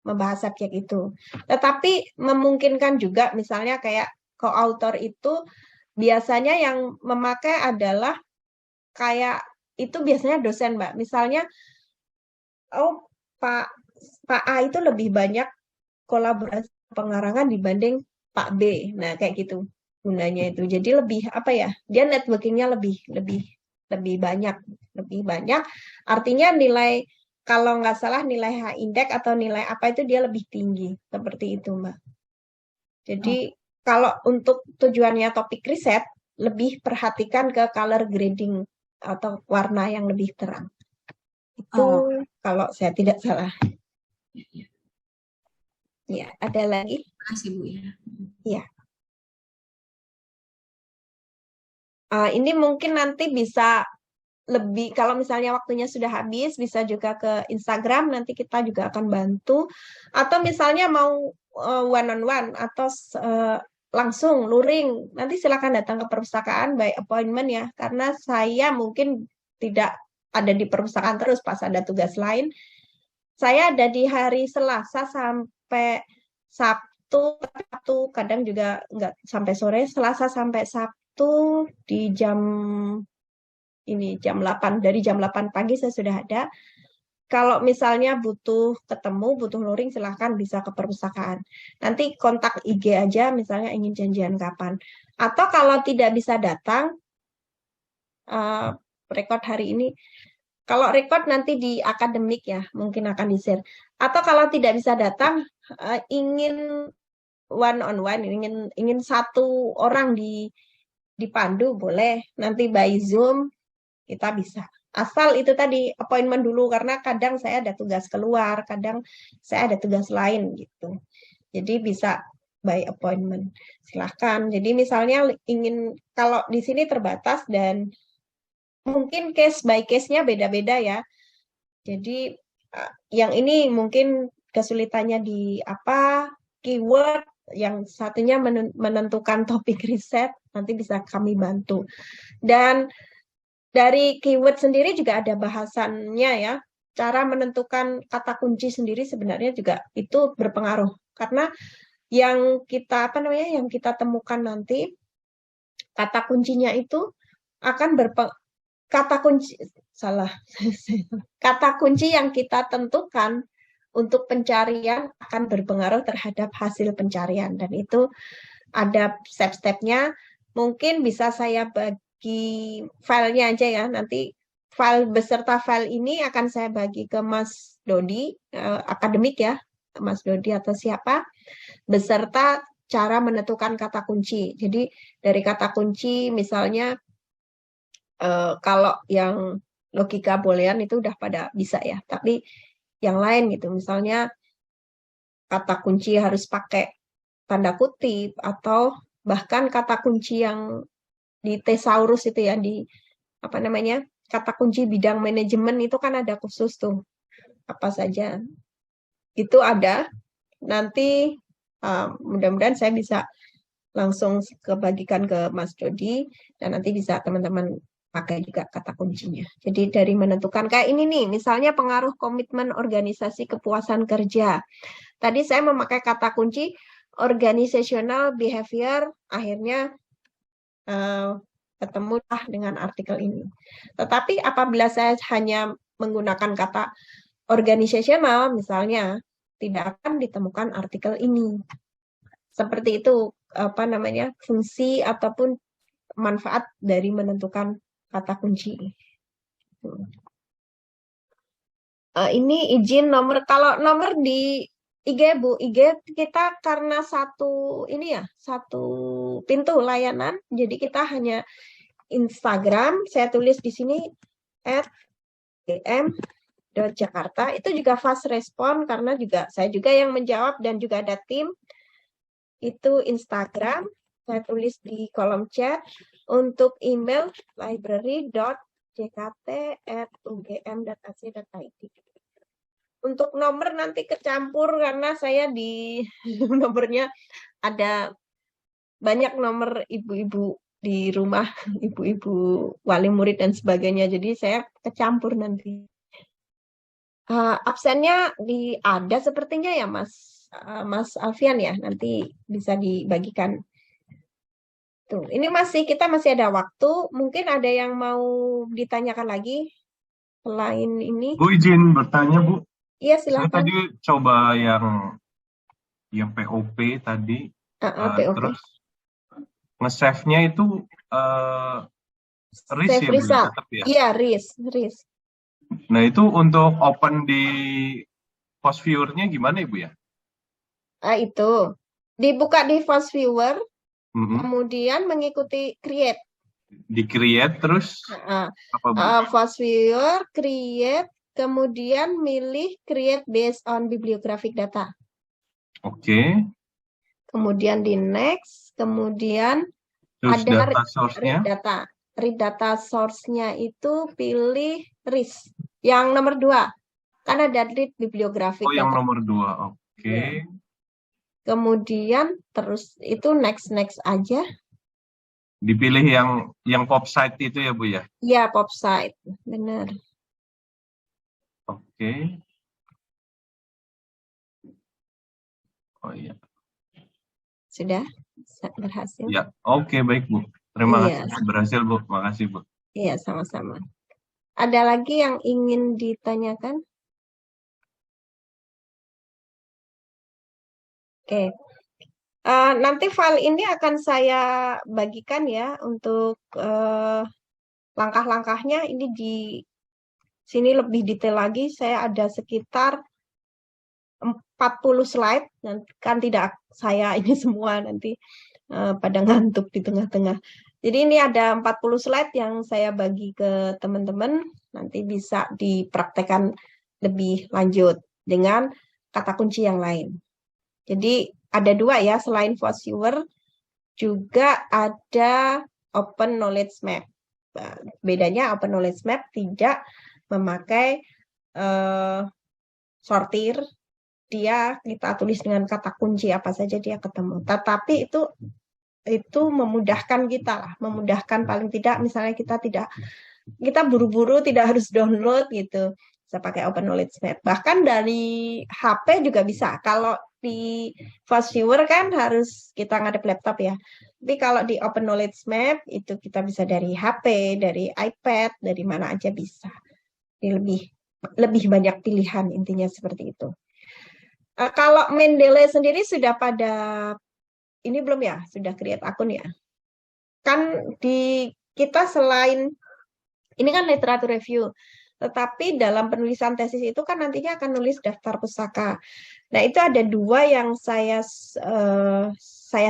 S1: membahas subjek itu. Tetapi memungkinkan juga misalnya kayak co-author itu biasanya yang memakai adalah kayak itu biasanya dosen, Mbak. Misalnya, oh Pak A itu lebih banyak kolaborasi pengarangan dibanding Pak B. Nah, kayak gitu gunanya itu. Jadi lebih apa ya? Dia networkingnya lebih banyak. Artinya nilai kalau nggak salah nilai H-index atau nilai apa itu dia lebih tinggi seperti itu, Mbak. Jadi kalau untuk tujuannya topik riset lebih perhatikan ke color grading atau warna yang lebih terang. Itu kalau saya tidak salah. Ya, ada lagi?
S7: Terima kasih Bu ya.
S1: Ya. Ini mungkin nanti bisa lebih, kalau misalnya waktunya sudah habis, bisa juga ke Instagram, nanti kita juga akan bantu. Atau misalnya mau one on one atau langsung luring, nanti silakan datang ke perpustakaan by appointment ya, karena saya mungkin tidak ada di perpustakaan terus pas ada tugas lain. Saya ada di hari Selasa sampai Sabtu, kadang juga nggak sampai sore, Selasa sampai Sabtu di jam 8, dari jam 8 pagi saya sudah ada. Kalau misalnya butuh ketemu, butuh luring, silahkan bisa ke perpustakaan. Nanti kontak IG aja, misalnya ingin janjian kapan. Atau kalau tidak bisa datang, record hari ini, kalau record nanti di akademik ya, mungkin akan di-share. Atau kalau tidak bisa datang, ingin one on one, ingin satu orang dipandu, boleh. Nanti by Zoom, kita bisa. Asal itu tadi appointment dulu, karena kadang saya ada tugas keluar, kadang saya ada tugas lain gitu. Jadi bisa by appointment. Silahkan. Jadi misalnya ingin, kalau di sini terbatas dan mungkin case by case-nya beda-beda ya. Jadi yang ini mungkin kesulitannya di apa, keyword, yang satunya menentukan topik riset, nanti bisa kami bantu. Dan dari keyword sendiri juga ada bahasannya ya. Cara menentukan kata kunci sendiri sebenarnya juga itu berpengaruh. Karena yang kita yang kita temukan nanti kata kuncinya itu akan kata kunci yang kita tentukan untuk pencarian akan berpengaruh terhadap hasil pencarian, dan itu ada step-stepnya. Mungkin bisa saya bagi filenya aja ya, nanti file beserta file ini akan saya bagi ke Mas Dodi, akademik ya, Mas Dodi atau siapa, beserta cara menentukan kata kunci. Jadi dari kata kunci misalnya kalau yang logika boolean itu udah pada bisa ya, tapi yang lain gitu, misalnya kata kunci harus pakai tanda kutip, atau bahkan kata kunci yang di thesaurus itu ya, di kata kunci bidang manajemen itu kan ada khusus tuh, apa saja itu ada. Nanti mudah-mudahan saya bisa langsung kebagikan ke Mas Dodi, dan nanti bisa teman-teman pakai juga kata kuncinya. Jadi dari menentukan kayak ini nih, misalnya pengaruh komitmen organisasi kepuasan kerja. Tadi saya memakai kata kunci organizational behavior, akhirnya ketemulah dengan artikel ini. Tetapi apabila saya hanya menggunakan kata organizational, misalnya, tidak akan ditemukan artikel ini. Seperti itu, fungsi ataupun manfaat dari menentukan kata kunci. Ini izin nomor, kalau nomor di IG Bu, IG kita karena satu pintu layanan, jadi kita hanya Instagram, saya tulis di sini @gm.jakarta, itu juga fast respon karena saya juga yang menjawab dan juga ada tim, itu Instagram. Saya tulis di kolom chat. Untuk email library.jkt@ugm.ac.id. Untuk nomor nanti kecampur karena saya di nomornya ada banyak nomor ibu-ibu di rumah, ibu-ibu wali murid dan sebagainya. Jadi saya kecampur nanti. Absennya ada sepertinya ya Mas Alfian ya, nanti bisa dibagikan. Tuh, ini kita masih ada waktu. Mungkin ada yang mau ditanyakan lagi selain ini?
S5: Bu izin bertanya Bu.
S1: Iya
S5: Saya
S1: silakan.
S5: tadi coba yang POP tadi,
S1: POP.
S5: terus nge-save-nya itu RIS
S1: Save
S5: ya Bu,
S1: result.
S5: tetap ya.
S1: Iya, RIS.
S5: Nah itu untuk open di post viewer-nya gimana Ibu ya?
S1: Itu dibuka di Fast Viewer,
S5: Mhm.
S1: kemudian mengikuti create.
S5: Di create terus apa Bu?
S1: Fast Viewer, create, kemudian milih create based on bibliographic data.
S5: Oke.
S1: Kemudian di next, kemudian
S5: Terus
S1: ada
S5: data source-nya.
S1: Read data source-nya itu pilih RIS. Yang nomor 2. Kan ada read bibliographic
S5: Oh, yang
S1: data.
S5: nomor 2. Oke.
S1: Ya. Kemudian terus itu next aja.
S5: Dipilih yang pop site itu ya Bu ya?
S1: Ya, pop site. Benar.
S5: Oke. Oh iya.
S1: Sudah berhasil?
S5: Ya, oke baik Bu. Terima
S1: Iya.
S5: kasih. Berhasil Bu. Makasih Bu.
S1: Iya, sama-sama. Ada lagi yang ingin ditanyakan? Oke. Nanti file ini akan saya bagikan ya untuk langkah-langkahnya. Ini di sini lebih detail lagi. Saya ada sekitar 40 slide. Kan tidak saya ini semua nanti pada ngantuk di tengah-tengah. Jadi ini ada 40 slide yang saya bagi ke teman-teman. Nanti bisa dipraktekkan lebih lanjut dengan kata kunci yang lain. Jadi ada 2 ya, selain Fast Viewer juga ada Open Knowledge Map. Bedanya Open Knowledge Map tidak memakai sortir. Kita tulis dengan kata kunci apa saja dia ketemu. Tetapi itu memudahkan kita lah, memudahkan paling tidak misalnya kita buru-buru tidak harus download gitu. Bisa pakai Open Knowledge Map. Bahkan dari HP juga bisa. Kalau di Fast Viewer kan harus kita ngadep laptop ya. Tapi kalau di Open Knowledge Map itu kita bisa dari HP, dari iPad, dari mana aja bisa. Ini lebih banyak pilihan intinya seperti itu. Kalau Mendeley sendiri sudah pada ini belum ya? Sudah create akun ya? Kan di kita selain ini kan literatur review, tetapi dalam penulisan tesis itu kan nantinya akan nulis daftar pustaka. Nah, itu ada 2 yang saya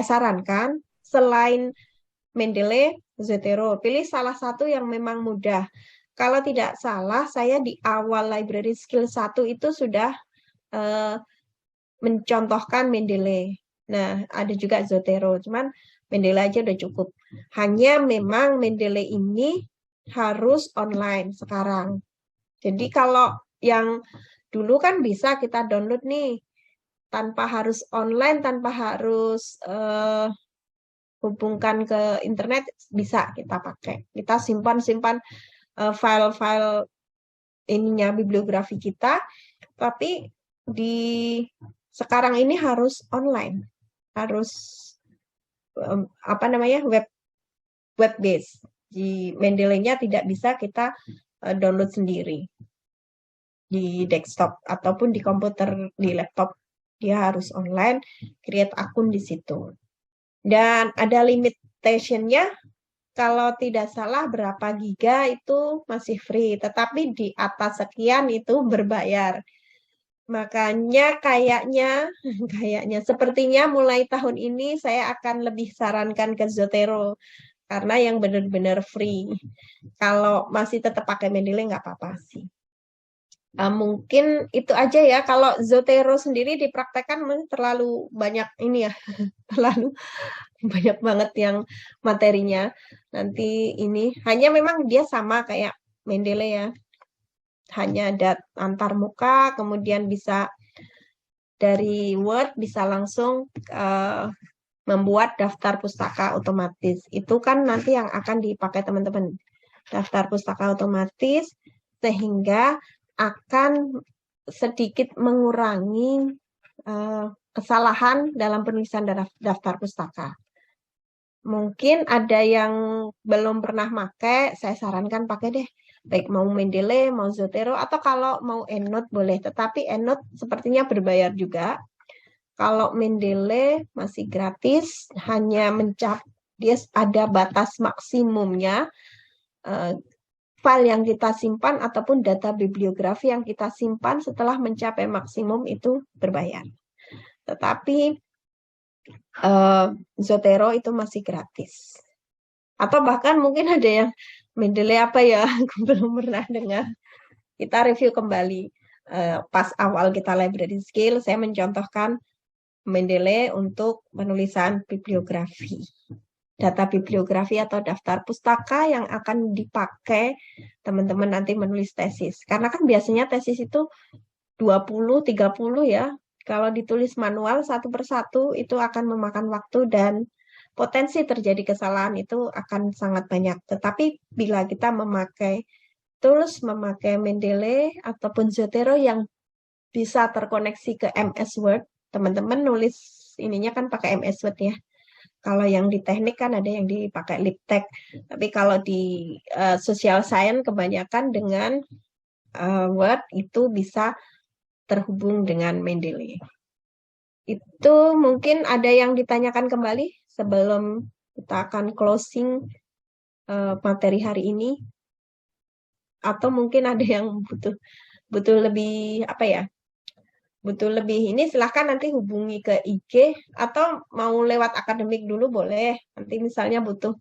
S1: sarankan selain Mendeley, Zotero. Pilih salah satu yang memang mudah. Kalau tidak salah, saya di awal library skill 1 itu sudah mencontohkan Mendeley. Nah, ada juga Zotero, cuman Mendeley aja udah cukup. Hanya memang Mendeley ini harus online sekarang. Jadi kalau yang dulu kan bisa kita download nih, tanpa harus online, tanpa harus hubungkan ke internet, bisa kita pakai. Kita simpan file-file ininya bibliografi kita, tapi sekarang ini harus online, harus web based. Di Mendeley-nya tidak bisa kita download sendiri di desktop ataupun di komputer, di laptop. Dia harus online, create akun di situ. Dan ada limitation-nya, kalau tidak salah berapa giga itu masih free, tetapi di atas sekian itu berbayar. Makanya kayaknya sepertinya mulai tahun ini saya akan lebih sarankan ke Zotero karena yang benar-benar free. Kalau masih tetap pakai Mendeley nggak apa-apa sih. Mungkin itu aja ya. Kalau Zotero sendiri dipraktekkan terlalu banyak ini ya, terlalu banyak banget yang materinya. Nanti ini hanya memang dia sama kayak Mendeley ya. Hanya ada antar muka, kemudian bisa dari Word bisa langsung membuat daftar pustaka otomatis. Itu kan nanti yang akan dipakai teman-teman. Daftar pustaka otomatis sehingga akan sedikit mengurangi kesalahan dalam penulisan daftar pustaka. Mungkin ada yang belum pernah pakai, saya sarankan pakai deh. Baik mau Mendeley, mau Zotero, atau kalau mau EndNote boleh. Tetapi EndNote sepertinya berbayar juga. Kalau Mendeley masih gratis, hanya dia ada batas maksimumnya. File yang kita simpan ataupun data bibliografi yang kita simpan setelah mencapai maksimum itu berbayar. Tetapi Zotero itu masih gratis. Atau bahkan mungkin ada yang Mendeley apa ya, aku belum pernah dengar. Kita review kembali. Pas awal kita library skill, saya mencontohkan Mendeley untuk penulisan bibliografi. Data bibliografi atau daftar pustaka yang akan dipakai teman-teman nanti menulis tesis. Karena kan biasanya tesis itu 20, 30 ya. Kalau ditulis manual satu persatu itu akan memakan waktu dan potensi terjadi kesalahan itu akan sangat banyak. Tetapi bila kita memakai tools, memakai Mendeley ataupun Zotero yang bisa terkoneksi ke MS Word, teman-teman nulis ininya kan pakai MS Word ya. Kalau yang di teknik kan ada yang dipakai LibTeX. Tapi kalau di social science kebanyakan dengan Word itu bisa terhubung dengan Mendeley. Itu mungkin ada yang ditanyakan kembali sebelum kita akan closing materi hari ini. Atau mungkin ada yang butuh lebih apa ya? Butuh lebih ini silahkan nanti hubungi ke IG atau mau lewat akademik dulu boleh. Nanti misalnya butuh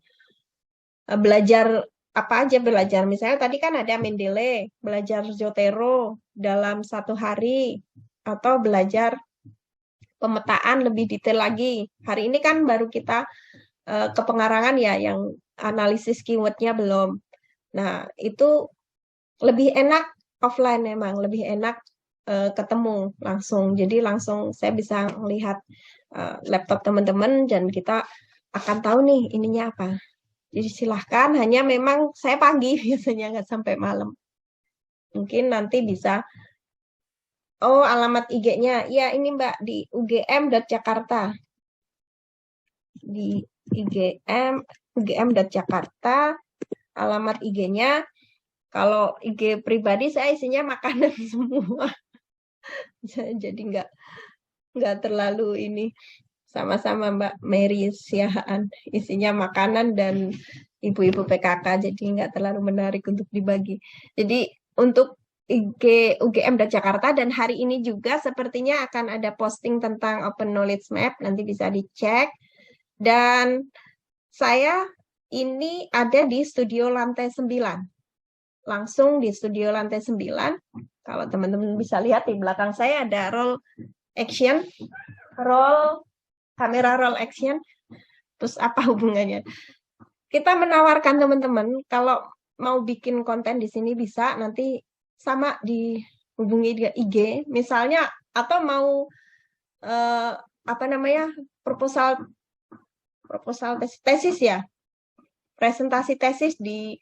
S1: belajar apa aja belajar. Misalnya tadi kan ada Mendeley, belajar Zotero dalam 1 hari atau belajar pemetaan lebih detail lagi. Hari ini kan baru kita ke pengarangan ya yang analisis keywordnya belum. Nah itu lebih enak offline memang, lebih enak ketemu langsung. Jadi langsung saya bisa melihat laptop teman-teman dan kita akan tahu nih ininya apa. Jadi silahkan, hanya memang saya pagi biasanya nggak sampai malam. Mungkin nanti bisa, oh alamat IG-nya, ya ini Mbak di ugm.jakarta. Di ugm.jakarta, alamat IG-nya. Kalau IG pribadi saya isinya makanan semua. Jadi nggak terlalu ini sama-sama Mbak Mary Siahaan isinya makanan dan ibu-ibu PKK jadi nggak terlalu menarik untuk dibagi. Jadi untuk IG UGM dan Jakarta dan hari ini juga sepertinya akan ada posting tentang Open Knowledge Map, nanti bisa dicek. Dan saya ini ada di studio lantai 9. Langsung di studio lantai 9. Kalau teman-teman bisa lihat di belakang saya ada roll action, kamera roll action. Terus apa hubungannya? Kita menawarkan teman-teman kalau mau bikin konten di sini bisa nanti sama dihubungi di IG misalnya atau mau proposal tesis ya. Presentasi tesis di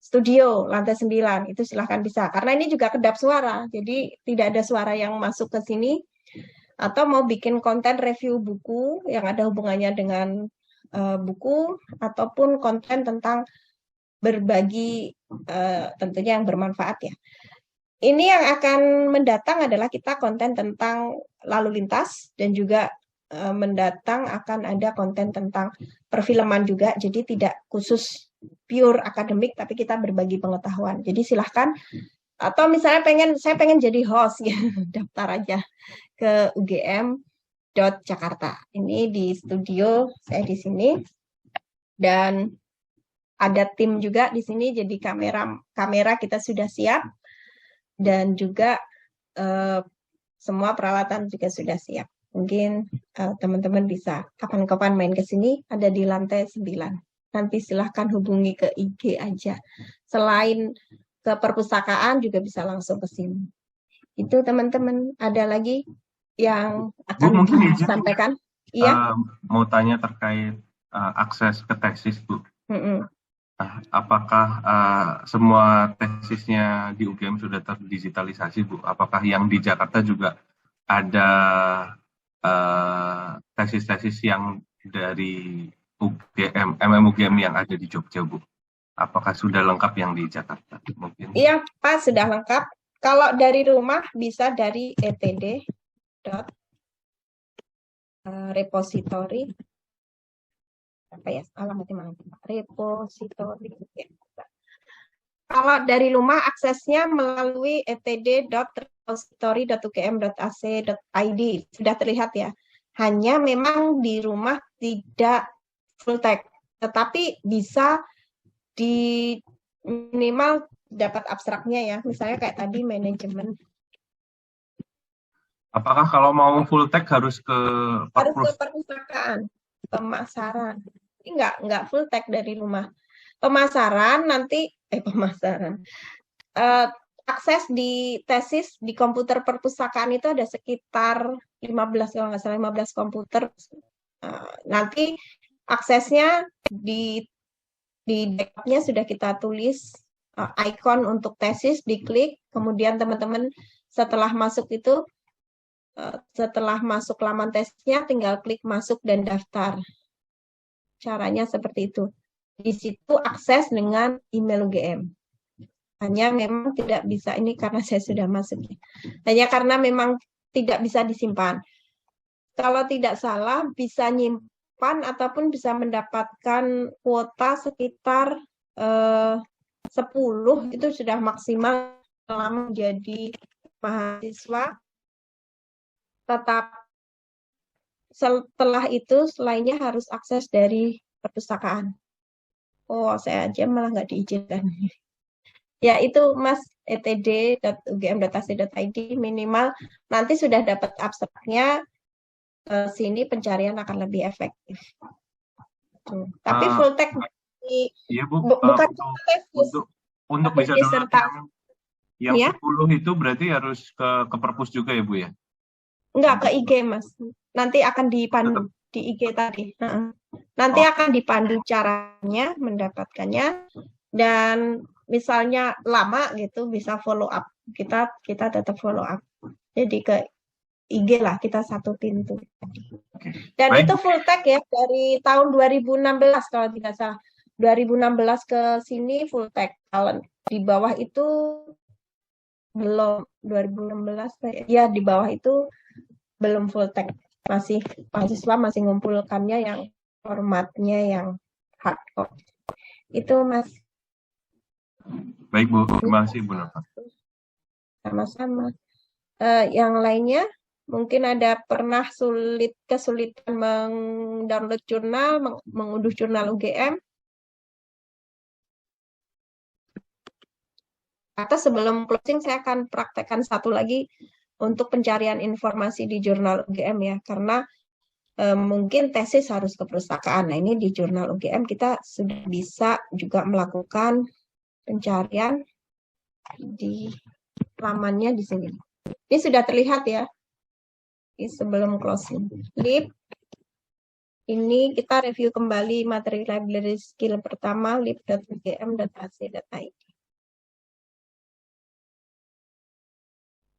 S1: studio lantai 9 itu silahkan bisa karena ini juga kedap suara jadi tidak ada suara yang masuk ke sini atau mau bikin konten review buku yang ada hubungannya dengan buku ataupun konten tentang berbagi tentunya yang bermanfaat ya. Ini yang akan mendatang adalah kita konten tentang lalu lintas dan juga mendatang akan ada konten tentang perfilman juga jadi tidak khusus pure akademik tapi kita berbagi pengetahuan. Jadi silahkan atau misalnya saya pengen jadi host ya daftar aja ke ugm.jakarta. Ini di studio saya di sini dan ada tim juga di sini jadi kamera kita sudah siap dan juga semua peralatan juga sudah siap. Mungkin teman-teman bisa kapan-kapan main ke sini, ada di lantai 9. Nanti silahkan hubungi ke IG aja. Selain ke perpustakaan juga bisa langsung ke sini. Itu teman-teman, ada lagi yang akan
S5: mungkin izin
S1: disampaikan? Iya.
S5: mau tanya terkait akses ke tesis, Bu.
S1: Mm-mm.
S5: Apakah semua tesisnya di UGM sudah terdigitalisasi, Bu? Apakah yang di Jakarta juga ada tesis-tesis yang dari UGM, MMUGM yang ada di Jogja, Bu? Apakah sudah lengkap yang di Jakarta? Mungkin.
S1: Iya, Pak, sudah lengkap. Kalau dari rumah bisa dari etd.repository. Apa ya? Alamatnya mana? Repository. Ya. Kalau dari rumah aksesnya melalui etd.repository.ugm.ac.id. Sudah terlihat ya. Hanya memang di rumah tidak full text, tetapi bisa di minimal dapat abstraknya ya. Misalnya kayak tadi manajemen.
S5: Apakah kalau mau full text harus ke
S1: perpustakaan, pemasaran. Ini enggak full text dari rumah. Pemasaran nanti akses di tesis di komputer perpustakaan itu ada sekitar 15 kalau nggak salah 15 komputer. Nanti aksesnya di desktopnya sudah kita tulis icon untuk tesis, diklik, kemudian teman-teman setelah masuk itu setelah masuk laman tesisnya tinggal klik masuk dan daftar. Caranya seperti itu. Di situ akses dengan email UGM. Hanya memang tidak bisa, ini karena saya sudah masuk. Hanya karena memang tidak bisa disimpan. Kalau tidak salah bisa nyimpan ataupun bisa mendapatkan kuota sekitar 10 itu sudah maksimal selama menjadi mahasiswa. Tetap setelah itu selainnya harus akses dari perpustakaan. Oh, saya aja malah nggak diizinkan. Ya, itu Mas, etd.ugm.ac.id minimal nanti sudah dapat abstraknya, sini pencarian akan lebih efektif. Tapi full text
S5: iya, Bu,
S1: bukan
S5: untuk bisa download yang
S1: ya?
S5: 10 itu berarti harus ke perpus juga ya, Bu ya?
S1: Enggak, ke IG, Mas. Nanti akan dipandu di IG tadi. Nanti akan dipandu caranya mendapatkannya, dan misalnya lama gitu bisa follow up. Kita tetap follow up. Jadi ke IG lah, kita satu pintu. Dan
S5: baik.
S1: itu full text ya dari tahun 2016 kalau tidak salah. 2016 ke sini full text. Kalau di bawah itu belum, 2016 ya, di bawah itu belum full text. Masih mahasiswa masih ngumpulkannya yang formatnya yang hard copy. Itu Mas.
S5: Baik, Bu. Terima kasih, Bu Nova.
S1: Sama-sama. Yang lainnya mungkin ada pernah kesulitan mendownload jurnal, mengunduh jurnal UGM. Atau sebelum closing saya akan praktekkan satu lagi untuk pencarian informasi di jurnal UGM ya, karena mungkin tesis harus ke perpustakaan. Nah, ini di jurnal UGM kita sudah bisa juga melakukan pencarian di lamannya di sini. Ini sudah terlihat ya. Ini sebelum closing. Lib. Ini kita review kembali materi library skill pertama, lib.ugm.ac.id.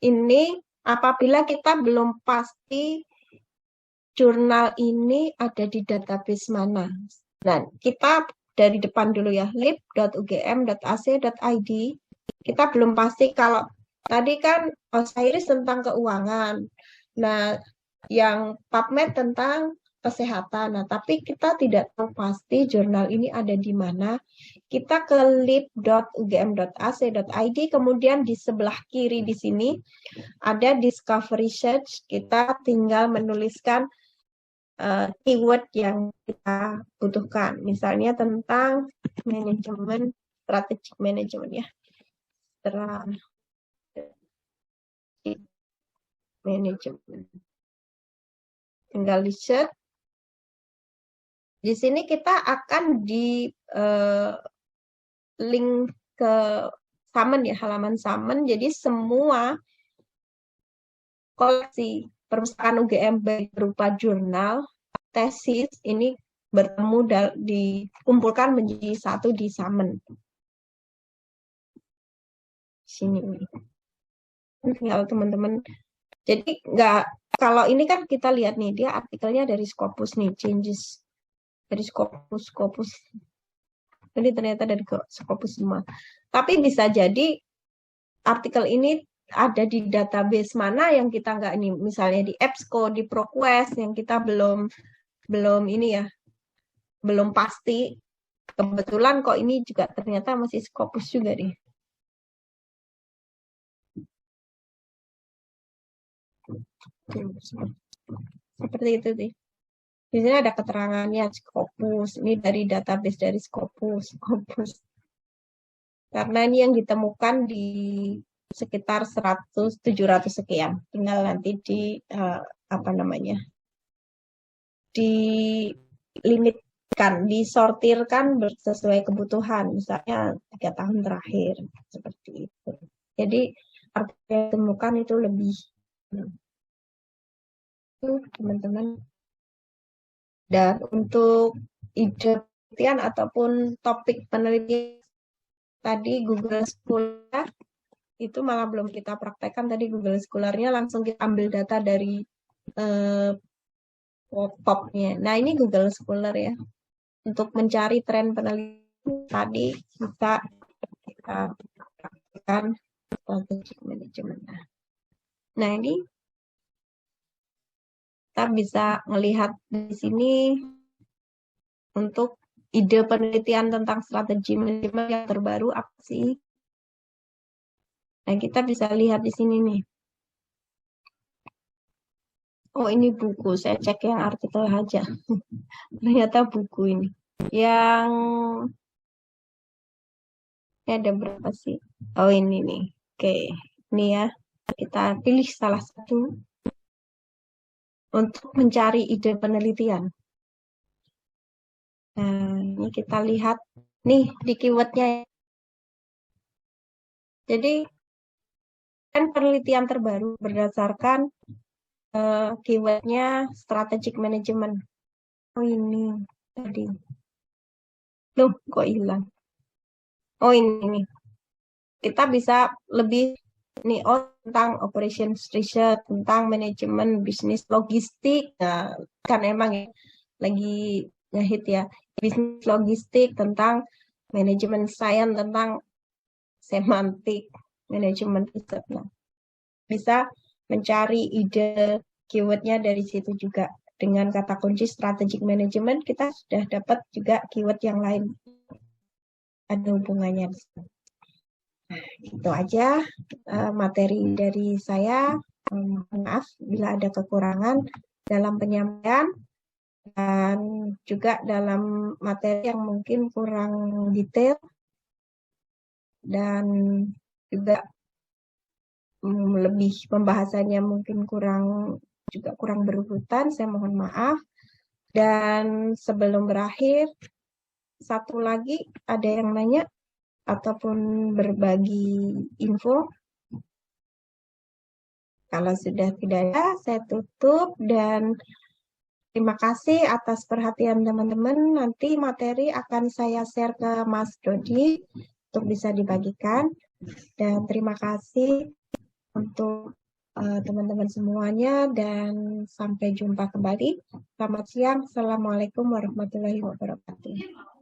S1: Ini apabila kita belum pasti jurnal ini ada di database mana. Nah, kita dari depan dulu ya, lib.ugm.ac.id. Kita belum pasti kalau tadi kan Osiris tentang keuangan. Nah, yang PubMed tentang kesehatan. Nah, tapi kita tidak tahu pasti jurnal ini ada di mana. Kita ke lib.ugm.ac.id, kemudian di sebelah kiri di sini ada Discovery Search. Kita tinggal menuliskan keyword yang kita butuhkan. Misalnya tentang manajemen, strategic management ya. Manajemen. tinggal di search. Di sini kita akan di link ke Summon ya, halaman Summon. Jadi semua koleksi perpustakaan UGM baik berupa jurnal, tesis ini bertemu dikumpulkan menjadi satu di Summon. Sini tinggal teman-teman. Jadi kalau ini kan kita lihat nih, dia artikelnya dari Scopus nih, changes dari Scopus. Ini ternyata dari Scopus semua. Tapi bisa jadi artikel ini ada di database mana yang kita nggak ini, misalnya di EBSCO, di ProQuest yang kita belum ini ya, belum pasti. Kebetulan kok ini juga ternyata masih Scopus juga nih. Seperti itu sih. Di sini ada keterangannya Scopus. Ini dari database dari Scopus. Karena ini yang ditemukan di sekitar 700 sekian. Tinggal nanti dilimitkan, disortirkan sesuai kebutuhan. Misalnya 3 tahun terakhir. Seperti itu. Jadi artikel yang ditemukan itu lebih. Itu teman-teman. Dan untuk ide penelitian ataupun topik penelitian tadi Google Scholar itu malah belum kita praktekkan. Tadi Google Scholar-nya langsung kita ambil data dari pop-nya. Nah ini Google Scholar ya. Untuk mencari tren penelitian tadi kita praktekkan strategic management. Nah ini kita bisa melihat di sini untuk ide penelitian tentang strategi manajemen yang terbaru apa sih? Nah, kita bisa lihat di sini nih. Oh, ini buku. Saya cek yang artikel aja. Ternyata buku ini. Yang ini ada berapa sih? Oh, ini nih. Oke, ini ya. Kita pilih salah satu untuk mencari ide penelitian. Nah, ini kita lihat nih di keywordnya. Jadi, kan penelitian terbaru berdasarkan keywordnya strategic management. Oh, ini tadi. Loh, kok hilang? Oh, ini. Kita bisa lebih nih tentang operations research, tentang manajemen bisnis logistik. Nah, kan emang ya, lagi ngehit ya, bisnis logistik, tentang manajemen science, tentang semantik, manajemen riset. Nah, bisa mencari ide keywordnya dari situ juga. Dengan kata kunci strategic management, kita sudah dapat juga keyword yang lain. Ada hubungannya. Nah, itu aja materi dari saya. Maaf bila ada kekurangan dalam penyampaian dan juga dalam materi yang mungkin kurang detail dan juga lebih pembahasannya mungkin kurang berurutan. Saya mohon maaf. Dan sebelum berakhir, satu lagi ada yang nanya ataupun berbagi info. Kalau sudah tidak ada, saya tutup dan terima kasih atas perhatian teman-teman. Nanti materi akan saya share ke Mas Dodi untuk bisa dibagikan. Dan terima kasih untuk teman-teman semuanya dan sampai jumpa kembali. Selamat siang. Assalamualaikum warahmatullahi wabarakatuh.